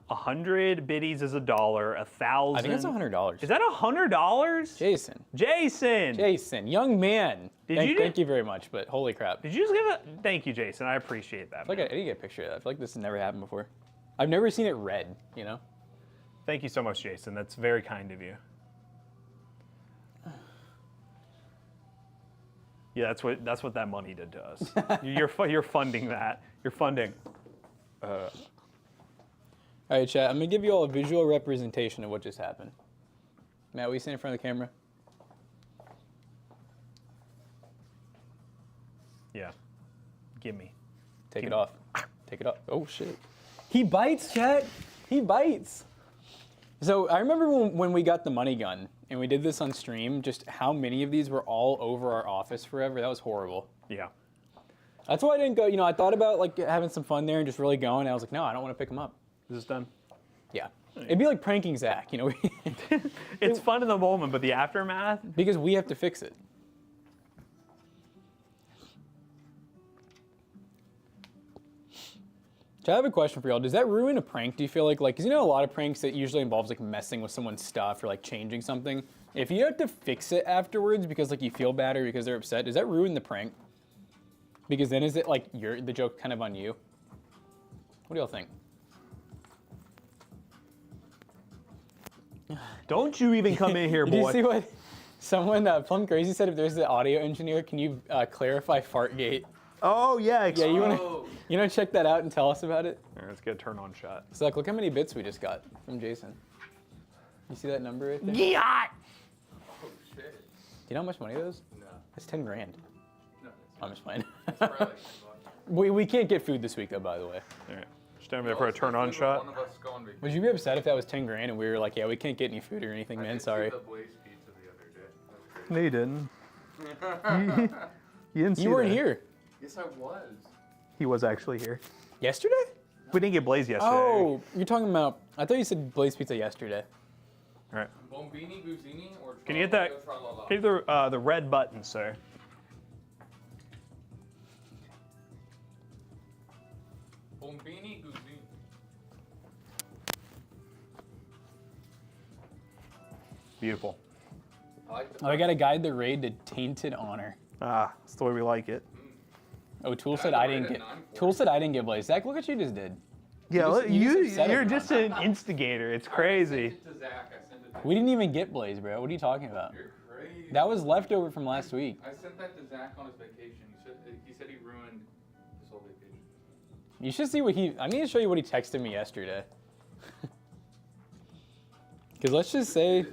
100 biddies is $1. 1,000. I think it's $100. Is that $100? Jason. Jason. Young man. Thank you very much, but holy crap. Did you just give a... Thank you, Jason. I appreciate that. I need to get a picture of that. I feel like this has never happened before. I've never seen it red, you know? Thank you so much, Jason. That's very kind of you. Yeah, that's what that money did to us. You're funding that. You're funding. All right, chat. I'm gonna give you all a visual representation of what just happened. Matt, will you stand in front of the camera? Yeah. Gimme. Take it off. Take it off. Oh shit. He bites, chat. He bites. So I remember when we got the money gun and we did this on stream, just how many of these were all over our office forever. That was horrible. Yeah. That's why I didn't go. You know, I thought about like having some fun there and just really going. And I was like, no, I don't want to pick them up. Is this done? Yeah. It'd be like pranking Zach, you know. It's fun in the moment, but the aftermath? Because we have to fix it. So I have a question for y'all. Does that ruin a prank? Do you feel like, because you know a lot of pranks that usually involves like messing with someone's stuff or like changing something. If you have to fix it afterwards because like you feel bad or because they're upset, does that ruin the prank? Because then is it like the joke kind of on you? What do y'all think? Don't you even come in here, boy. Did you see what someone, Plum Crazy said, if there's the audio engineer, can you clarify Fartgate? Oh, yeah. Yeah, you wanna check that out and tell us about it? All right, let's get a turn on shot. So like, look how many bits we just got from Jason. You see that number right there? Yeah. Oh shit. Do you know how much money that is? No. That's 10 grand. No. I'm just playing. It's probably like $10. we can't get food this week though, by the way. All right. Stand there for a turn-on shot. One of us go on vacation. Would you be upset if that was 10 grand and we were like, yeah, we can't get any food or anything, I man? did see Sorry. the Blaze pizza the other day. That's No, you didn't. great. You didn't see You weren't that. here Yes, I was. He was actually here. yesterday. We didn't get Blaze yesterday. Oh, you're talking about. I thought you said Blaze Pizza yesterday. All right. Bombini, Guzini, or Can you hit that? Tra-la-la? Hit the red button, sir. Bombini, Guzini. Beautiful. I like the Oh, I gotta guide the raid to Tainted Honor. Ah, that's the way we like it. Oh, Tool I said had I the didn't raid get. at 940. Tool said I didn't get Blaze. Zach, look what you just did. Yeah, you just said it. you're just an instigator. It's crazy. I sent it to Zach. I sent it to We didn't even get Blaze, bro. What are you talking about? You're crazy. That was leftover from last week. I sent that to Zach on his vacation. He said he ruined his whole vacation. You should see what he. I need to show you what he texted me yesterday. Because let's just say,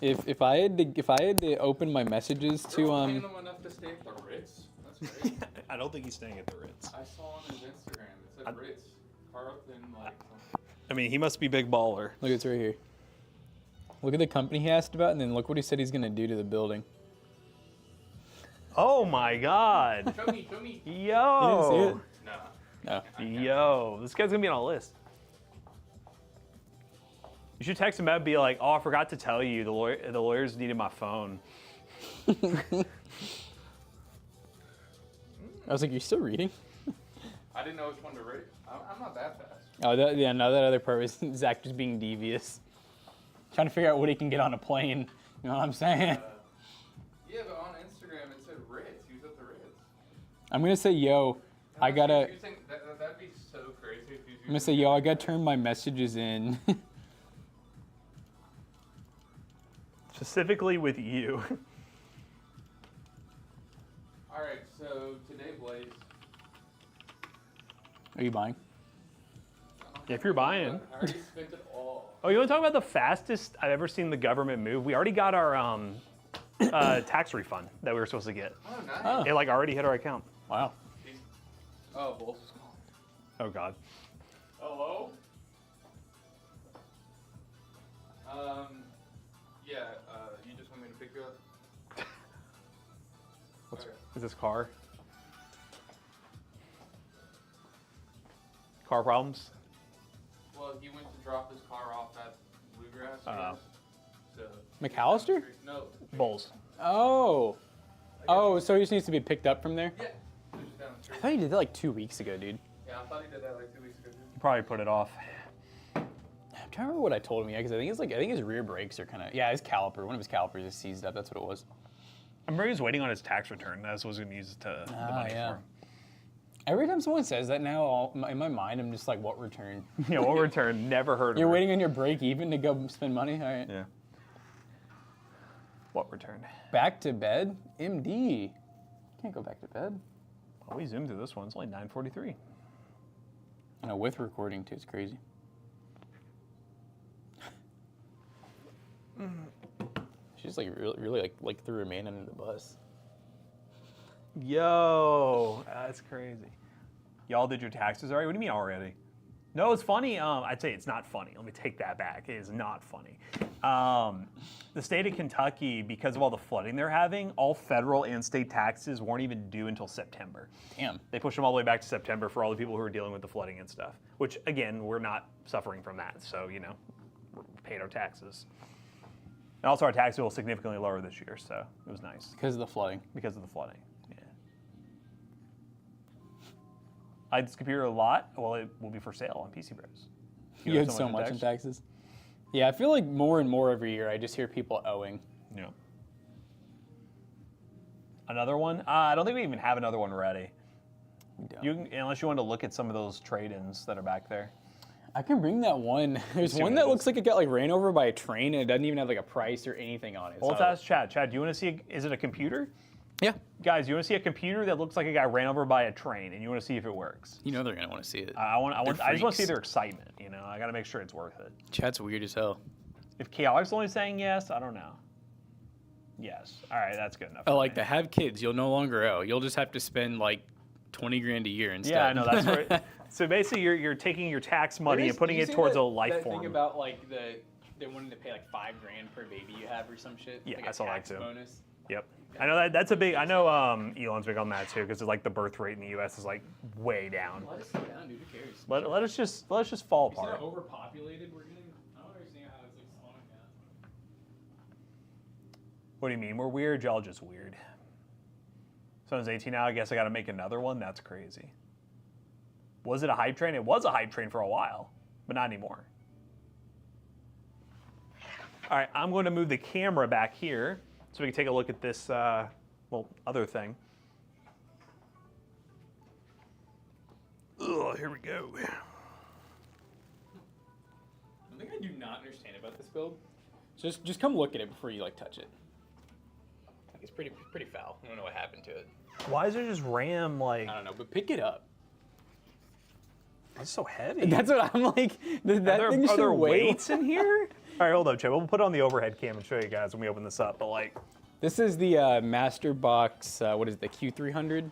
if I had to open my messages to You're paying him enough to stay at the Ritz. That's great. I don't think he's staying at the Ritz. I saw on his Instagram. It said Ritz, Carlton, like. I mean, he must be big baller. Look, it's right here. Look at the company he asked about, and then look what he said he's gonna do to the building. Oh my God. Show me, show me. Yo. You didn't Nah. Oh. Yo, this guy's gonna be on a list. You should text him out and be like, "Oh, I forgot to tell you, the lawyers needed my phone." I was like, "You're still reading?" I didn't know which one to rate. I'm not that fast. Oh, yeah, no, that other part was Zach just being devious, trying to figure out what he can get on a plane. You know what I'm saying? Yeah, but on Instagram it said Ritz. He was at the Ritz. I'm gonna say, yo, I gotta. You think that'd be so crazy if you. I'm gonna say, yo, I gotta turn my messages in. Specifically with you. All right, so today, Blaze. Are you buying? Yeah, if you're buying. I already spent it all. Oh, you want to talk about the fastest I've ever seen the government move? We already got our tax refund that we were supposed to get. Oh, nice. Oh. It like already hit our account. Wow. Oh, Bulls is calling. Oh God. Hello? Yeah, you just want me to pick you up? What's, Okay. is this car? Car problems? Well, he went to drop his car off at Bluegrass. I guess. So. McAllister? No. Bulls. Oh. Oh, so he just needs to be picked up from there? Yeah. Just down the I street. thought he did that like 2 weeks ago, dude. Yeah, I thought he did that like 2 weeks ago. Too. Probably put it off. I'm trying to remember what I told him, yeah, because I think his rear brakes are kind of, yeah, his caliper, one of his calipers is seized up, that's what it was. I remember he was waiting on his tax return. That's what I was going to use to the money Yeah. for. Every time someone says that now, in my mind, I'm just like, what return? Yeah, what return? Never heard of You're it. waiting on your break even to go spend money? All right. Yeah. What return? Back to bed? MD. Can't go back to bed. Oh, we zoomed through this one. It's only 9:43. You know, with recording too, it's crazy. She's like really like threw her man under the bus. Yo, that's crazy. Y'all did your taxes already? What do you mean already? No, it's funny. I'd say it's not funny. Let me take that back. It is not funny. The state of Kentucky, because of all the flooding they're having, all federal and state taxes weren't even due until September. Damn. They pushed them all the way back to September for all the people who are dealing with the flooding and stuff. Which, again, we're not suffering from that. So, you know, we paid our taxes. And also our tax bill was significantly lower this year, so it was nice Because of the flooding. because of the flooding. Yeah. I like this computer a lot. Well, it will be for sale on PCBros. You had so much in taxes. Yeah, I feel like more and more every year I just hear people owing. Yeah. Another one? I don't think we even have another one ready. We don't. You can, unless you want to look at some of those trade-ins that are back there. I can bring that one. There's see one what that it looks is. like it got like ran over by a train and it doesn't even have like a price or anything on it. Well, let's So- ask Chad. Chad, do you want to see? Is it a computer? Yeah. Guys, you want to see a computer that looks like a guy ran over by a train, and you want to see if it works? You know they're gonna want to see it. I just want to see freaks. their excitement. You know, I got to make sure it's worth it. Chat's weird as hell. If Chaotic's only saying yes, I don't know. Yes. All right, that's good enough. Oh, for like me. to have kids, you'll no longer owe. You'll just have to spend like 20 grand a year instead. Yeah, I know, that's right. So basically, you're taking your tax money and putting it towards a life form. Thing about like they wanted to pay like $5 grand per baby you have or some shit. Yeah, like I saw that too. Bonus. Yep. I know that's a big. I know Elon's big on that too because like the birth rate in the U.S. is like way down. Let us slow down, dude. Who cares? Let us just fall You see how apart. overpopulated we're getting? I don't understand how it's like slowing down. What do you mean? We're weird. Y'all just weird. Someone's 18 now. I guess I got to make another one. That's crazy. Was it a hype train? It was a hype train for a while, but not anymore. All right, I'm going to move the camera back here so we can take a look at this, other thing. Ugh, here we go. One thing I do not understand about this build, just come look at it before you like touch it. Like, it's pretty foul. I don't know what happened to it. Why is there just RAM like? I don't know, but pick it up. It's so heavy. That's what I'm like. Are there weights in here? All right, hold up, Chip. We'll put it on the overhead cam and show you guys when we open this up. But like, this is the Master Box. What is it, the Q300?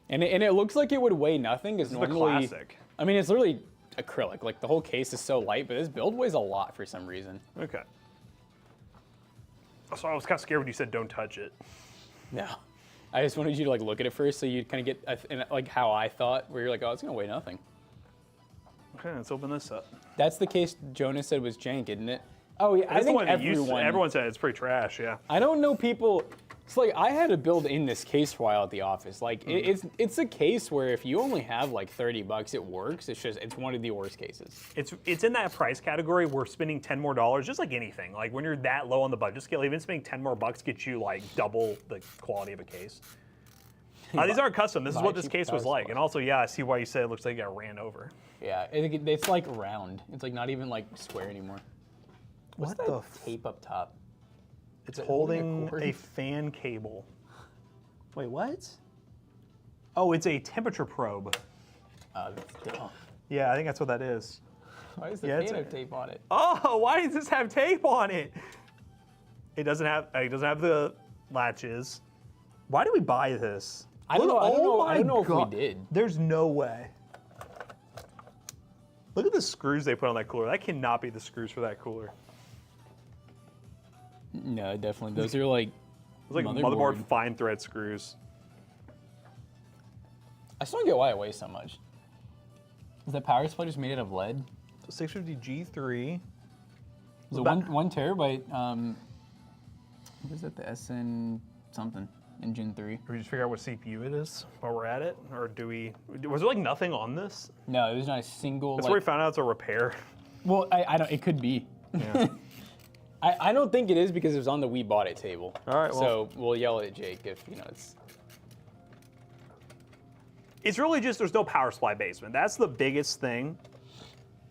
And it looks like it would weigh nothing because normally. The classic. I mean, it's literally acrylic. Like the whole case is so light, but this build weighs a lot for some reason. Okay. So I was kind of scared when you said don't touch it. No, I just wanted you to like look at it first, so you'd kind of get like how I thought, where you're like, oh, it's gonna weigh nothing. Okay, let's open this up. That's the case Jonas said was jank, isn't it? Oh yeah, I That's the think one everyone said it's pretty trash. Yeah. I don't know people. It's like I had to build in this case for a while at the office. Like it's a case where if you only have like $30, it works. It's one of the worst cases. It's in that price category where spending $10 more, just like anything. Like when you're that low on the budget scale, even spending $10 more gets you like double the quality of a case. These aren't custom. This is what this case was like. And also, yeah, I see why you said it looks like it got ran over. Yeah, it's like round. It's like not even like square anymore. What's What that the tape up top? It's it holding cord? a fan cable. Wait, what? Oh, it's a temperature probe. That's dumb. Yeah, I think that's what that is. Why does the Yeah, fan have tape on it? Oh, why does this have tape on it? It doesn't have the latches. Why did we buy this? I don't know. I don't Oh know my God. if we did. There's no way. Look at the screws they put on that cooler. That cannot be the screws for that cooler. No, definitely. Those are like It's like motherboard fine thread screws. I still don't get why it weighs so much. Is the power supply just made out of lead? So 650 G3. Is it one terabyte? What is it? The SN something in Gen 3? Did we just figure out what CPU it is while we're at it, or was there like nothing on this? No, there's not a single. That's where we found out it's a repair. Well, I don't. It could be. Yeah. I don't think it is because it was on the We Bought It table. All right, So we'll yell at Jake if it's. It's really just there's no power supply basement. That's the biggest thing.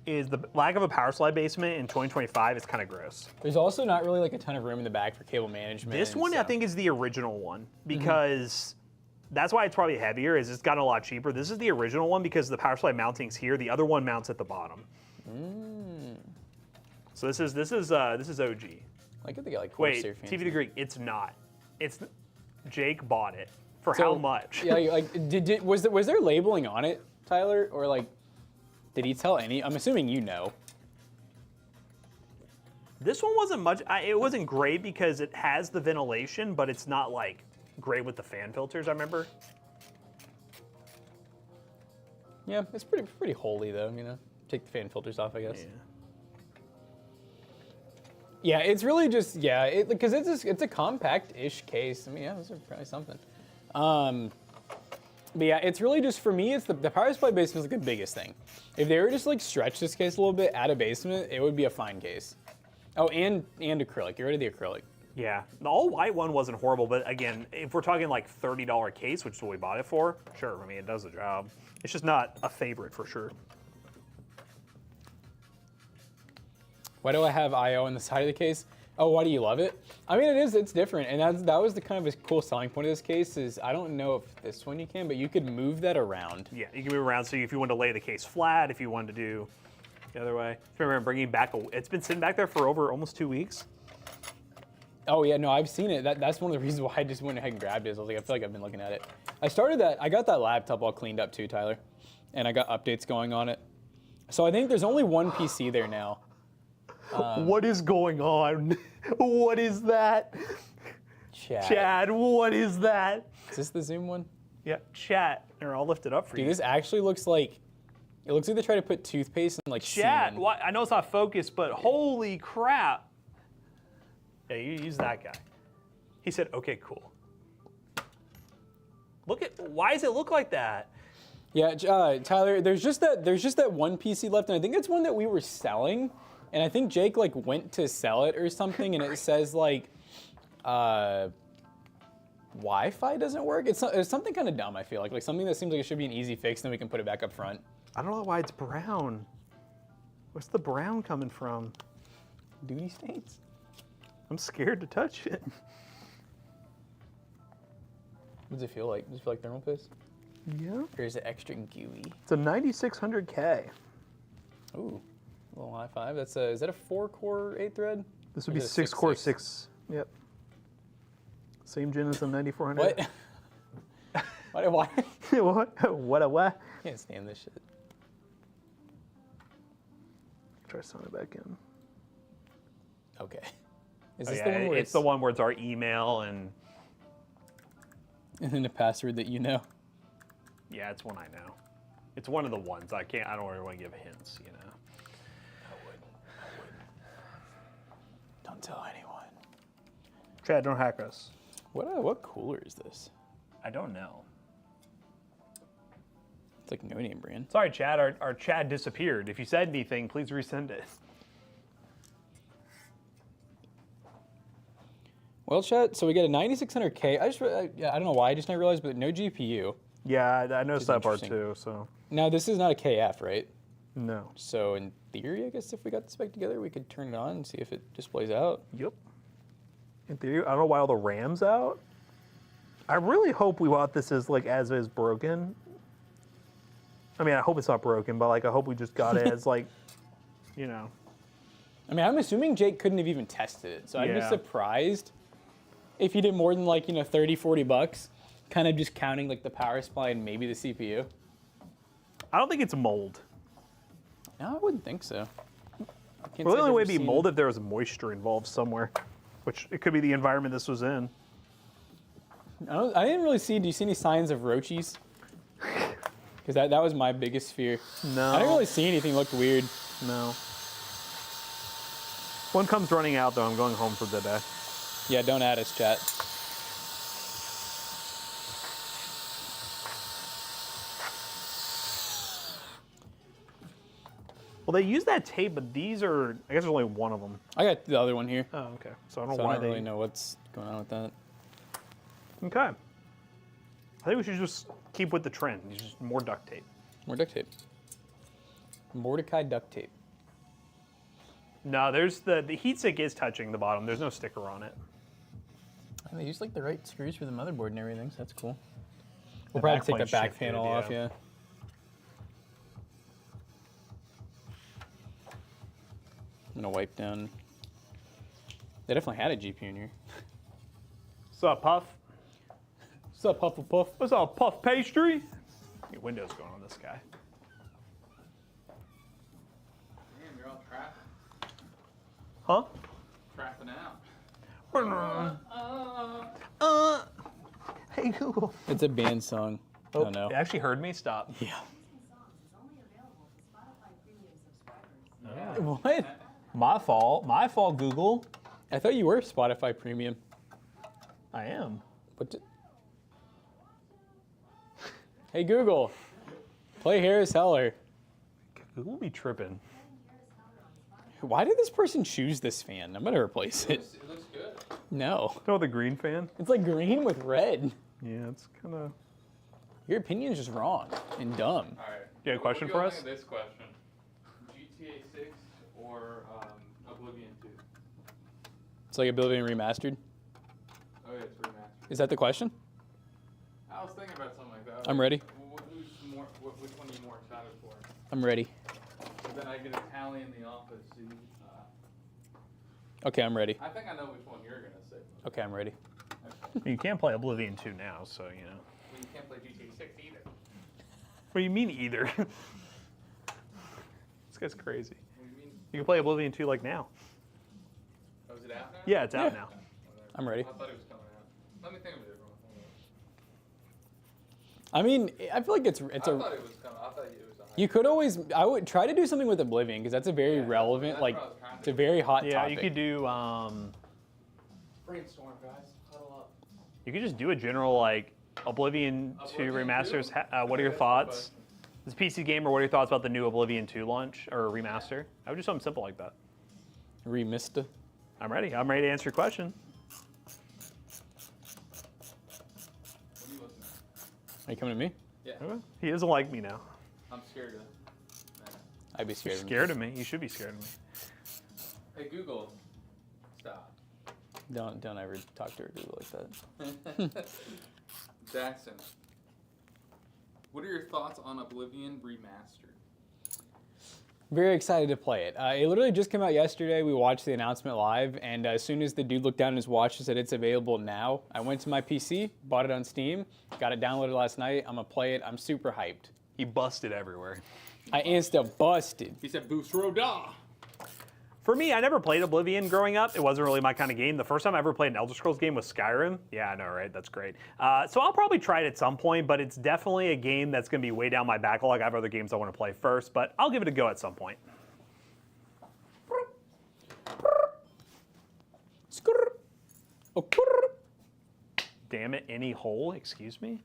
Is the lack of a power supply basement in 2025 is kind of gross. There's also not really like a ton of room in the back for cable management. This one I think is the original one because that's why it's probably heavier. Is it's gotten a lot cheaper. This is the original one because the power supply mounting's here. The other one mounts at the bottom. So this is OG. Like if they got like Wait, Corsair TV the Greek. It's not. It's Jake bought it for how much? Yeah, like was there labeling on it, Tyler, or like did he tell any? I'm assuming you know. This one wasn't much. It wasn't great because it has the ventilation, but it's not like great with the fan filters. I remember. Yeah, it's pretty holy though. Take the fan filters off, I guess. Yeah. Yeah, it's really just because it's a compact-ish case. I mean, yeah, those are probably something. But yeah, it's really just for me. It's the power supply basement is like the biggest thing. If they were just like stretch this case a little bit, add a basement, it would be a fine case. Oh, and acrylic. Get rid of the acrylic. Yeah, the all-white one wasn't horrible, but again, if we're talking like $30 case, which is what we bought it for, sure. I mean, it does the job. It's just not a favorite for sure. Why do I have I/O on the side of the case? Oh, why do you love it? I mean, it's different, and that was the kind of a cool selling point of this case is I don't know if this one you can, but you could move that around. Yeah, you can move around. So if you wanted to lay the case flat, if you wanted to do the other way. If you remember bringing back, it's been sitting back there for over almost 2 weeks. Oh yeah, no, I've seen it. That's one of the reasons why I just went ahead and grabbed it. I was like, I feel like I've been looking at it. I got that laptop all cleaned up too, Tyler, and I got updates going on it. So I think there's only one PC there now. What is going on? What is that? Chad, what is that? Is this the Zoom one? Yeah, chat. Here, I'll lift it up for Dude, you. this actually looks like, it looks like they tried to put toothpaste in like Chat. semen. What? I know it's not focused, but holy crap. Yeah, you use that guy. He said, okay, cool. Look at, why does it look like that? Yeah, Tyler, there's just that one PC left, and I think it's one that we were selling, and I think Jake like went to sell it or something, and it says like, Wi-Fi doesn't work. It's something kind of dumb. I feel like something that seems like it should be an easy fix, and then we can put it back up front. I don't know why it's brown. Where's the brown coming from? Duty stains. I'm scared to touch it. What does it feel like? Does it feel like thermal paste? Yeah. Or is it extra gooey? It's a 9600K. Ooh, a little i5. That's is that a 4-core 8-thread? This would Or be is it a 6-core 6? 6. Yep. Same gen as the 9400. What? Why? What? What a what? I can't stand this shit. Try signing it back in. Okay. Is Oh, this yeah, the one where it's the one where it's our email and then a password that you know? yeah, it's one I know. It's one of the ones I don't really want to give hints, you know. I would. Don't tell anyone. Chad, don't hack us. What cooler is this? I don't know. It's like no name brand. Sorry, Chad. Our Chad disappeared. If you said anything, please resend it. Well, chat. So we get a 9600K. I don't know why. I just now realized, but no GPU. Yeah, I noticed that part interesting. too. So Now this is not a KF, right? no. So in theory, I guess if we got this back together, we could turn it on and see if it displays out. Yep. In theory, I don't know why all the RAM's out. I really hope we bought this as as is broken. I mean, I hope it's not broken, but I hope we just got it as you know. I mean, I'm assuming Jake couldn't have even tested it, so I'd be Yeah. surprised if he did more than $30-40, kind of just counting the power supply and maybe the CPU. I don't think it's mold. No, I wouldn't think so. Well, the only way it'd be mold if there was moisture involved somewhere, which it could be the environment this was in. I didn't really see. Do you see any signs of roaches? Because that was my biggest fear. No. I didn't really see anything looked weird. No. One comes running out though. I'm going home for the day. Yeah, don't add us, chat. Well, they use that tape, but these are, I guess there's only one of them. I got the other one here, Oh, okay. So I don't so know I why don't they. really know what's going on with that. Okay. I think we should just keep with the trend. Just more duct tape. More duct tape. Mordecai duct tape. No, there's the heatsink is touching the bottom. There's no sticker on it. And they use the right screws for the motherboard and everything, so that's cool. We'll The probably back take the plane's back shifted, panel off, yeah. I'm gonna wipe down. They definitely had a GPU in here. What's up, Puff? What's up, Puffle Puff? What's up, Puff Pastry? Get Windows going on this guy. Damn, you're all trapping. Huh? Trapping out. Hey Google. It's a band song. Oh no. It actually heard me. Stop. Yeah. Yeah. What? My fault. My fault, Google. I thought you were Spotify Premium. I am. What? Hey Google, play Harris Heller. Google be tripping. Why did this person choose this fan? I'm gonna replace it. It looks good. No, You know the green fan? it's like green with red. Yeah, it's kind of. Your opinion's just wrong and dumb. All right. You got a question What for do you us? think of this question? GTA 6 or Oblivion 2? It's like Oblivion Remastered. Oh yeah, it's remastered. Is that the question? I was thinking about something like that. I'm ready. Which one are you more excited for? I'm ready. So then I get a tally in the office. See, Okay, I'm ready. I think I know which one you're gonna say. Okay, I'm ready. You can't play Oblivion 2 now, so you know. Well, you can't play GTA 6 either. What do you mean either? This guy's crazy. What do you mean? You can play Oblivion 2 like now. Oh, is it out now? Yeah, it's out Yeah. now. I'm ready. I thought it was coming out. Let me think of it. I mean, I feel like it's I a. thought it was coming. I thought it was a hype. You could always. I would try to do something with Oblivion because that's a very Yeah, relevant, that's like, what I was trying to it's a do. very hot Yeah, topic. you could do. Brainstorm, guys. Huddle up. You could just do a general like Oblivion 2 Oblivion remasters. 2? What are your That's thoughts? This PC gamer, what are your thoughts about the new Oblivion 2 launch or remaster? I would do something simple like that. Remista. I'm ready. I'm ready to answer your question. What are you looking at? Are you coming to me? Yeah. Okay. He doesn't like me now. I'm scared of. Nah. I'd be scared. You're scared of me. You should be scared of me. Hey Google, stop. Don't ever talk to her Google like that. Jackson, what are your thoughts on Oblivion Remastered? Very excited to play it. It literally just came out yesterday. We watched the announcement live, and as soon as the dude looked down at his watch and said it's available now, I went to my PC, bought it on Steam, got it downloaded last night. I'm gonna play it. I'm super hyped. He busted everywhere. I insta busted. He said Boost Roda. For me, I never played Oblivion growing up. It wasn't really my kind of game. The first time I ever played an Elder Scrolls game was Skyrim. Yeah, I know, right? That's great. So I'll probably try it at some point, but it's definitely a game that's going to be way down my backlog. I have other games I want to play first, but I'll give it a go at some point. Damn it, any hole? Excuse me?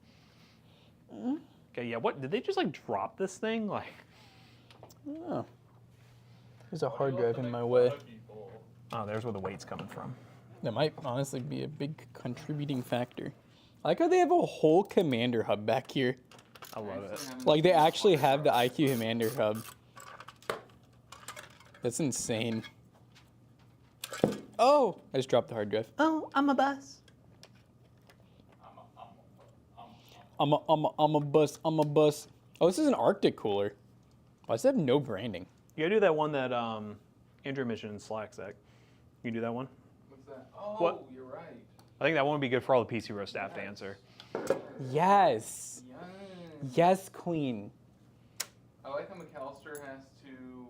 Okay, yeah, what? Did they just, like, drop this thing? Like, Oh. There's a hard drive in my way. oh, there's where the weight's coming from. That might honestly be a big contributing factor. I like how they have a whole commander hub back here. I love it. Like they actually have the IQ commander hub. That's insane. Oh, I just dropped the hard drive. Oh, I'm a bus. I'm a bus. Oh, this is an Arctic cooler. Why does it have no branding? You gotta do that one that Andrew mentioned in Slack, Zach. You can do that one? What's that? Oh, What? you're right. I think that one would be good for all the PCBros staff to answer. Yes. Yes. Yes, queen. I like how McAllister has to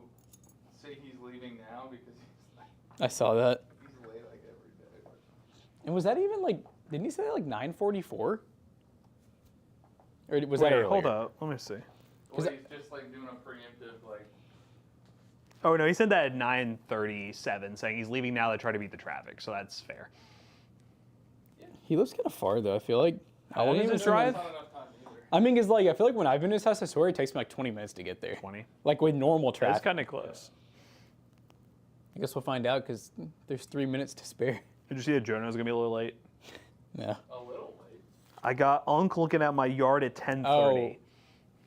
say he's leaving now because I saw that. he's late like every day. And was that even like, didn't he say that like 9:44? Or was Wait, that earlier? hold up. Let me see. Or he's just like doing a preemptive like. Oh, no, he said that at 9:37, saying he's leaving now to try to beat the traffic, so that's fair. He lives kind of far though. I feel like. How long I is don't his even- drive? Not enough time either. I mean, cause like I feel like when I've been to his house, I swear it takes me like 20 minutes to get there. 20. Like with normal That's traffic. kind of close. I guess we'll find out because there's 3 minutes to spare. Did you see that Jonah's going to be a little late? Yeah. A little late. I got Unc looking at my yard at 10:30. Oh.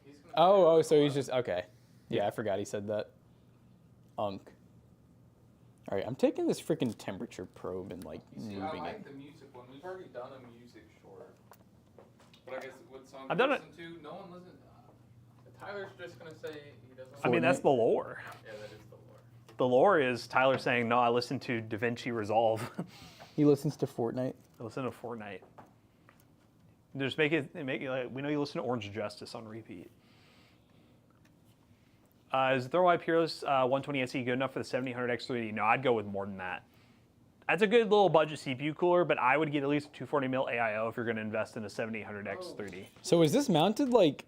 He's gonna Oh, so he's just okay. Yeah, I forgot he said that. Unk. All right, I'm taking this freaking temperature probe and like You see, I moving like it. the music one. We've already done a music short. But I guess what song I've do done you it. listen to? No one listens. Tyler's just gonna say he doesn't. I mean, that's the lore. Yeah, that is the lore. The lore is Tyler saying, no, I listened to DaVinci Resolve. He listens to Fortnite. I listen to Fortnite. Just make it like, we know you listen to Orange Justice on repeat. Is the Throw Peerless 120 SE good enough for the 7000X 3D? No, I'd go with more than that. That's a good little budget CPU cooler, but I would get at least a 240mm AIO if you're going to invest in a 7800X 3D. So is this mounted like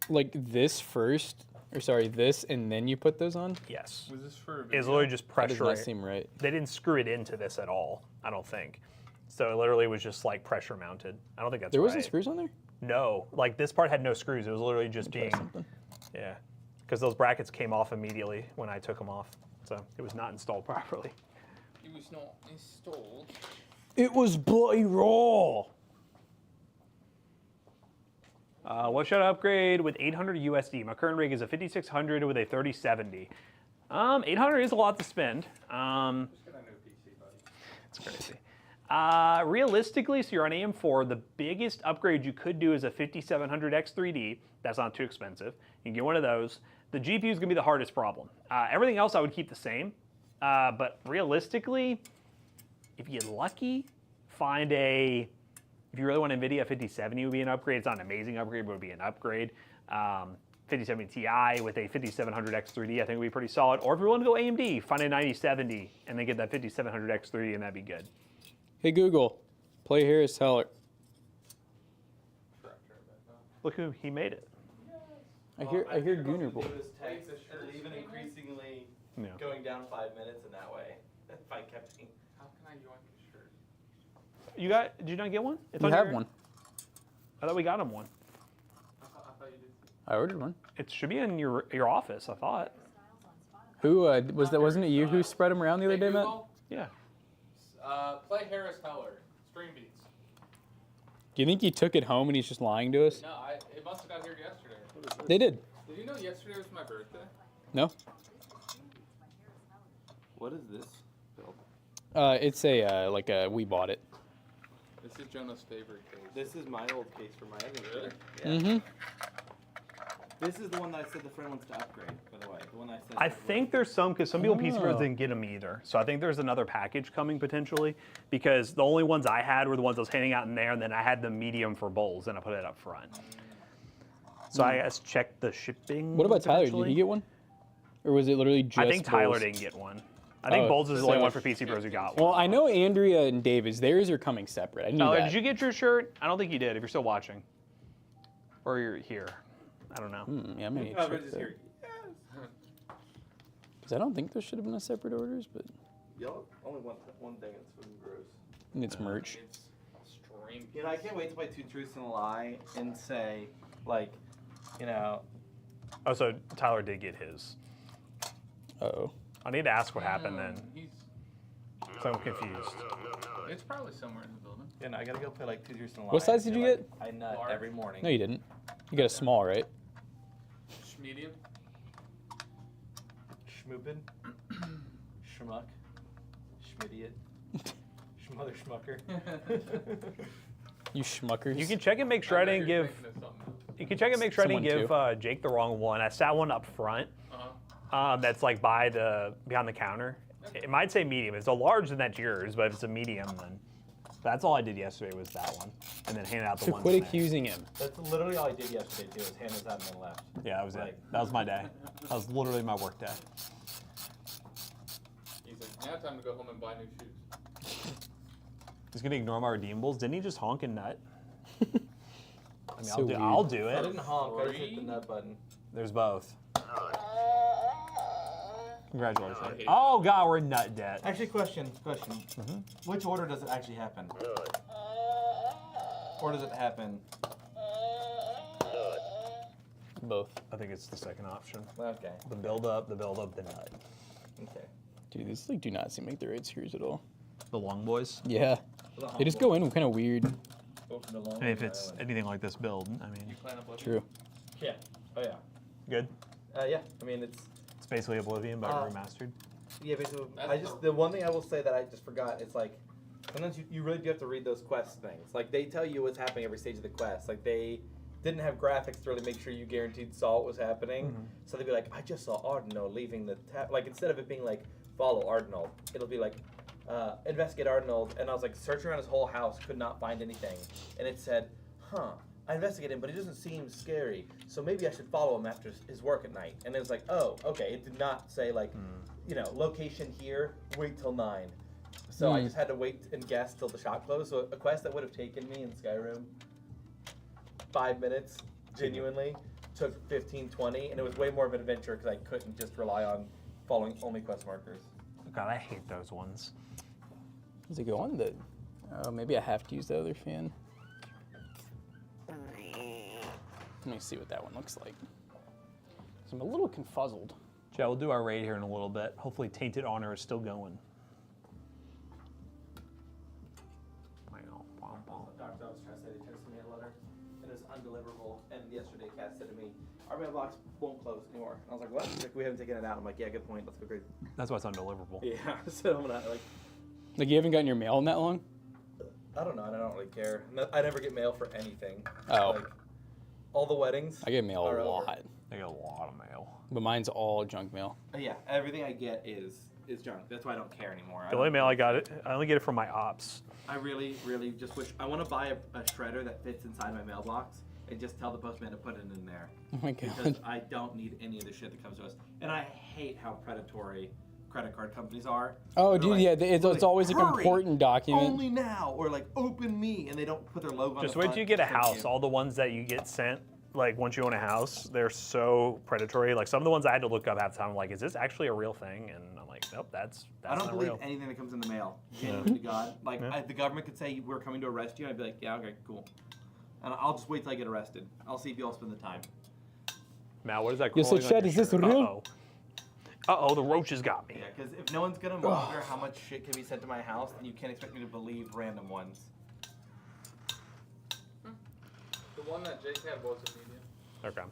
this first, or sorry, this and then you put those on? Yes. Was this for a It's literally just That does pressure. not seem right. They didn't screw it into this at all, I don't think. So it literally was just like pressure mounted. I don't think that's There right. wasn't screws on there? No, like this part had no screws. It was literally just Try being, something. yeah. Because those brackets came off immediately when I took them off. So it was not installed properly. It was not installed. It was bloody raw. What should I upgrade with 800 USD? My current rig is a 5600 with a 3070. 800 is a lot to spend. Just get a new PC, buddy. It's crazy. Realistically, so you're on AM4, the biggest upgrade you could do is a 5700X 3D. That's not too expensive. You can get one of those. The GPU is going to be the hardest problem. Everything else I would keep the same. But realistically, if you get lucky, find a. If you really want NVIDIA, 5070 would be an upgrade. It's not an amazing upgrade, but it would be an upgrade. 5070 Ti with a 5700X3D, I think would be pretty solid. Or if you're willing to go AMD, find a 9070 and then get that 5700X3D, and that'd be good. Hey Google, play Harris Teller. Look who he made it. I hear Gooner Boy. Text and even increasingly going down 5 minutes in that way. If I kept seeing. How can I yoink his shirt? Did you not get one? It's You on have your- one. I thought we got him one. I thought you did. I ordered one. It should be in your office, I thought. Who was that? Wasn't it you who spread them around the other Hey, day, Matt? Google, Yeah. play Harris Teller. Stream beats. Do you think he took it home and he's just lying to us? No, it must have got here yesterday. They did. Did you know yesterday was my birthday? No. What is this build? It's a we bought it. This is Jonah's favorite case. This is my old case for my other. Really? Yeah. Mm-hmm. This is the one that I said the friend wants to upgrade, by the way. The one I said. I think there's some, because some people PCBros Oh. didn't get them either. So I think there's another package coming potentially, because the only ones I had were the ones I was handing out in there, and then I had the medium for bowls, and I put it up front. So I guess check the shipping. What about Tyler? Did potentially. he get one? Or was it literally just I think Tyler Bowls? didn't get one. I think Oh, Bowls is the only so- one for PCBros who got one. Well, I know Andrea and David's. Theirs are coming separate. I knew Tyler, that. did you get your shirt? I don't think you did, if you're still watching. Or you're here. I don't know. Yeah, I'm gonna check Coverage is that. here. 'Cause I don't think there should have been a separate orders, but Y'all only want one thing. It's food gross. it's merch. It's stream. You know, I can't wait to play Two Truths and a Lie and say, like, you know, Oh, so Tyler did get his. Oh. I need to ask what happened then, He's. so I'm confused. It's probably somewhere in the building. you know, I gotta go play like Two Truths and a Lie. What size did and, you like, get? I nut Large. every morning. No, you didn't. You got a small, right? Medium. Schmoopin. Schmuck. Schmidiot. Schmother schmucker. You schmuckers. You can check and make sure I didn't give. You can check and make sure I didn't Someone give Jake the wrong one. I sat one up front. Uh-huh. That's like behind the counter. It might say medium. If it's a large, then that's yours. But if it's a medium, then that's all I did yesterday was that one, and then handed out the So one. quit accusing him. That's literally all I did yesterday too. Was hand this out and then left. Yeah, that was it. Like- That was my day. That was literally my work day. He's like, now time to go home and buy new shoes. He's gonna ignore my redeemables. Didn't he just honk and nut? I mean, So weird. I'll do I it. didn't honk. I just hit the nut button. There's both. Congratulations. Oh God, we're in nut debt. Actually, question. Which order does it actually happen? Or does it happen? Both. I think it's the second option. Okay. The build up, the nut. Okay. Dude, these like do not seem like the right screws at all. The long boys. Yeah. They just go in kind of weird. And if it's anything like this build, I mean, Plan up True. Yeah. Oh yeah. good. Yeah. I mean, it's It's basically Oblivion, but remastered. yeah. Basically, That's the one thing I will say that I just forgot. It's like sometimes you really do have to read those quest things. Like they tell you what's happening every stage of the quest. Like they didn't have graphics to really make sure you guaranteed saw what was happening. So they'd be like, I just saw Ardenal leaving the like instead of it being like follow Ardenal, it'll be like investigate Ardenal. And I was like search around his whole house, could not find anything, and it said, I investigated him, but he doesn't seem scary, so maybe I should follow him after his work at night. And it was like, oh, okay. It did not say like, you know, location here, wait till 9. So I just had to wait and guess till the shop closed. So a quest that would have taken me in Skyrim 5 minutes, genuinely, took 15, 20, and it was way more of an adventure because I couldn't just rely on following only quest markers. God, I hate those ones. Does it go on the? Oh, maybe I have to use the other fan. Let me see what that one looks like. So I'm a little confuzzled. Yeah, we'll do our raid here in a little bit. Hopefully Tainted Honor is still going. Doctor, I was trying to say they texted me a letter, and it was undeliverable. And yesterday, Kat said to me, "Our mailbox won't close anymore." And I was like, "What?" She's like, "We haven't taken it out." I'm like, "Yeah, good point. Let's go crazy." That's why it's undeliverable. Yeah, so I'm not like, Like you haven't gotten your mail in that long? I don't know. I don't really care. I never get mail for anything. Oh. Like, all the weddings. I get mail are a over. lot, They get a lot of mail. but mine's all junk mail. Yeah, everything I get is is junk. That's why I don't care anymore. The only mail I got it. I only get it from my ops. I really, really just wish I want to buy a shredder that fits inside my mailbox and just tell the postman to put it in there. Oh my god. Because I don't need any of the shit that comes to us, and I hate how predatory credit card companies are. Oh, They're dude, like, yeah, it's like, always like an "Hurry, important document. Only now, or like open me, and they don't put their logo on Just the wait front. till you get a Thank house. you. All the ones that you get sent, like once you own a house, they're so predatory. Like some of the ones I had to look up half the time, I'm like, is this actually a real thing? And I'm like, nope, that's I don't not believe real. anything that comes in the mail. Genuine to God. Like Yeah. the government could say we're coming to arrest you, and I'd be like, yeah, okay, cool. And I'll just wait till I get arrested. I'll see if you all spend the time. Matt, what is that? Yes, crawling so on Chad, your is this shirt? real? Uh-oh, the roaches got me. Yeah, because if no one's gonna monitor how much shit can be sent to my house, then you can't expect me to believe random ones. The one that Jake had was a medium. Okay.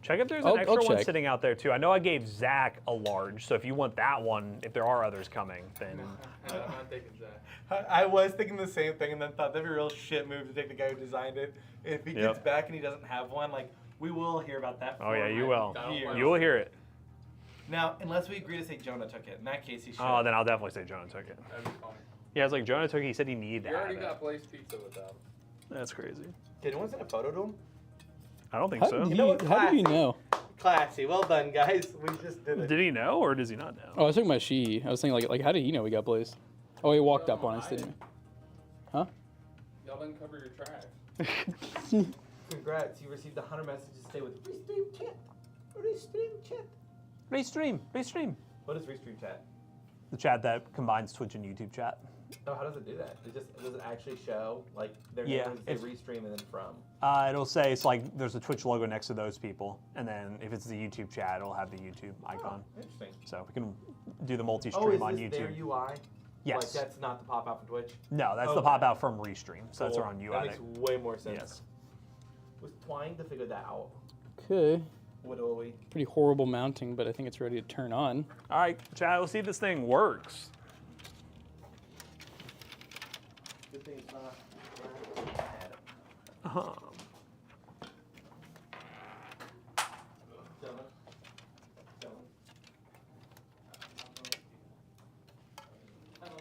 Check if there's I'll an extra one check. sitting out there too. I know I gave Zach a large, so if you want that one, if there are others coming, then I'm not taking that. I was thinking the same thing, and then thought that'd be a real shit move to take the guy who designed it. If he gets Yep. back and he doesn't have one, like we will hear about that. oh yeah, for you like will. years. You will hear it. Now, unless we agree to say Jonah took it, in that case he should. Oh, then I'll definitely say Jonah took it. That'd be fun. Yeah, it's like Jonah took it. He said he needed to We have already it. got Blaze Pizza without him. That's crazy. Did anyone send a photo to him? I don't think How so. did know you, what how did you class- know? Classy, well done, guys. We just did it. Did he know or does he not know? Oh, I was talking about she. I was thinking like how did he know we got blazed? Oh, he walked up on us, didn't he? Huh? Y'all didn't cover your tracks. Congrats, you received 100 messages today with Restream Chat. Restream Chat. Restream. What is Restream Chat? The chat that combines Twitch and YouTube chat. Oh, how does it do that? Does it actually show like their Yeah, name, or does it if- say Restream and then from? It'll say it's like there's a Twitch logo next to those people, and then if it's the YouTube chat, it'll have the YouTube icon. Oh, interesting. So we can do the multi-stream Oh, is on this YouTube. their UI? Yes. Like that's not the pop out from Twitch. No, that's the Okay. pop out from Restream. So that's Cool. our own UI. That makes way more sense. Yes. Was trying to figure that out. Okay. What do we? Pretty horrible mounting, but I think it's ready to turn on. All right, chat. Let's see if this thing works. Good thing it's not.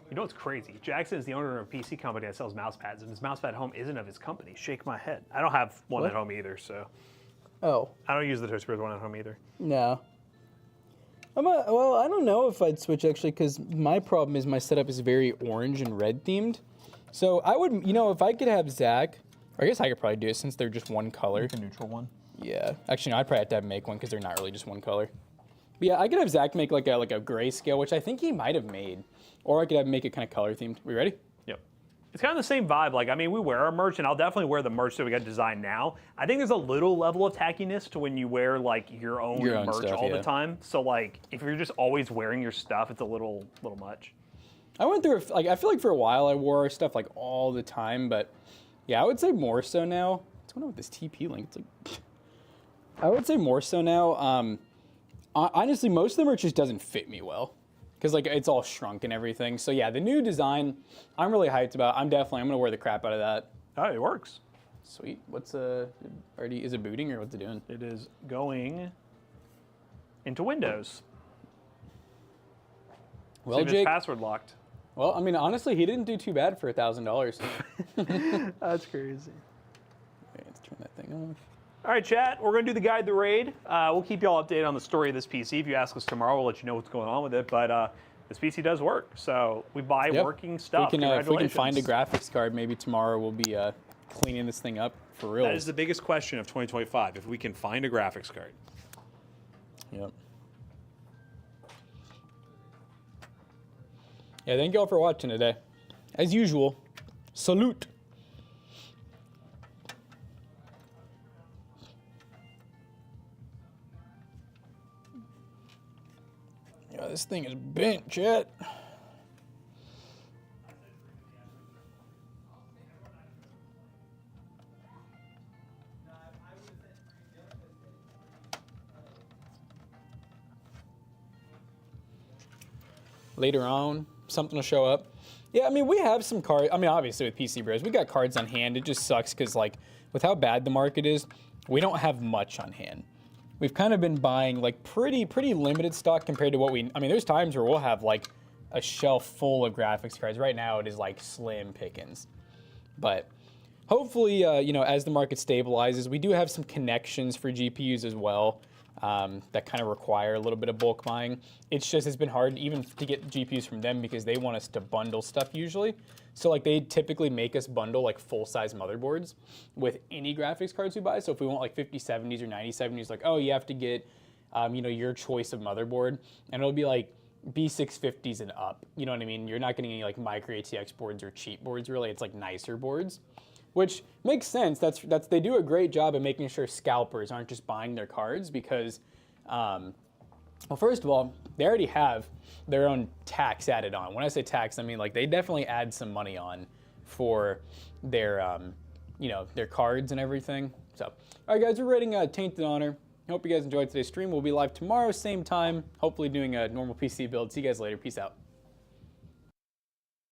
You know what's crazy? Jackson is the owner of a PC company that sells mouse pads, and his mouse pad home isn't of his company. Shake my head. I don't have one What? at home either, so Oh, I don't use the TwitchBros one at home either. no. Well, I don't know if I'd switch actually, because my problem is my setup is very orange and red themed. So I would, if I could have Zach, or I guess I could probably do it since they're just one color. A neutral one. Yeah, actually, no, I'd probably have to have him make one because they're not really just one color. But yeah, I could have Zach make like a grayscale, which I think he might have made, or I could have him make it kind of color themed. We ready? Yep. It's kind of the same vibe. Like, I mean, we wear our merch, and I'll definitely wear the merch that we got designed now. I think there's a little level of tackiness to when you wear like your own merch stuff, all yeah. the time. So like, if you're just always wearing your stuff, it's a little much. I went through I feel like for a while I wore our stuff like all the time, but yeah, I would say more so now. What's going on with this TP link? It's like I would say more so now. Honestly, most of the merch just doesn't fit me well because like it's all shrunk and everything. So yeah, the new design, I'm really hyped about. I'm gonna wear the crap out of that. Oh, it works. Sweet. What's already is it booting or what's it doing? It is going into Windows. Well, See if it's Jake. password locked. Well, I mean, honestly, he didn't do too bad for $1,000. That's crazy. Okay, let's turn that thing off. All right, chat, we're going to do the guide the raid. We'll keep you all updated on the story of this PC. If you ask us tomorrow, we'll let you know what's going on with it. But this PC does work, so we buy Yep. working stuff. If we can find a Congratulations. graphics card, maybe tomorrow we'll be cleaning this thing up for real. That is the biggest question of 2025, if we can find a graphics card. Yep. Yeah, thank you all for watching today. As usual, salute. Yeah, this thing is bent, chat. Later on, something will show up. Yeah, I mean, we have some cards. I mean, obviously with PC Bros, we got cards on hand. It just sucks because, like, with how bad the market is, we don't have much on hand. we've kind of been buying like pretty limited stock compared to what I mean, there's times where we'll have like a shelf full of graphics cards. Right now it is like slim pickings. But hopefully, you know, as the market stabilizes, we do have some connections for GPUs as well that kind of require a little bit of bulk buying. It's been hard even to get GPUs from them because they want us to bundle stuff usually. So like they typically make us bundle like full-size motherboards with any graphics cards we buy. So if we want like 5070s or 9070s, like, oh, you have to get, you know, your choice of motherboard, and it'll be like B650s and up. You know what I mean? You're not getting any like micro ATX boards or cheap boards really. It's like nicer boards, which makes sense. They do a great job of making sure scalpers aren't just buying their cards because, well, first of all, they already have their own tax added on. When I say tax, I mean like they definitely add some money on for their, you know, their cards and everything. So, all right, guys, we're rating Tainted Honor. Hope you guys enjoyed today's stream. We'll be live tomorrow, same time, hopefully doing a normal PC build. See you guys later. Peace out.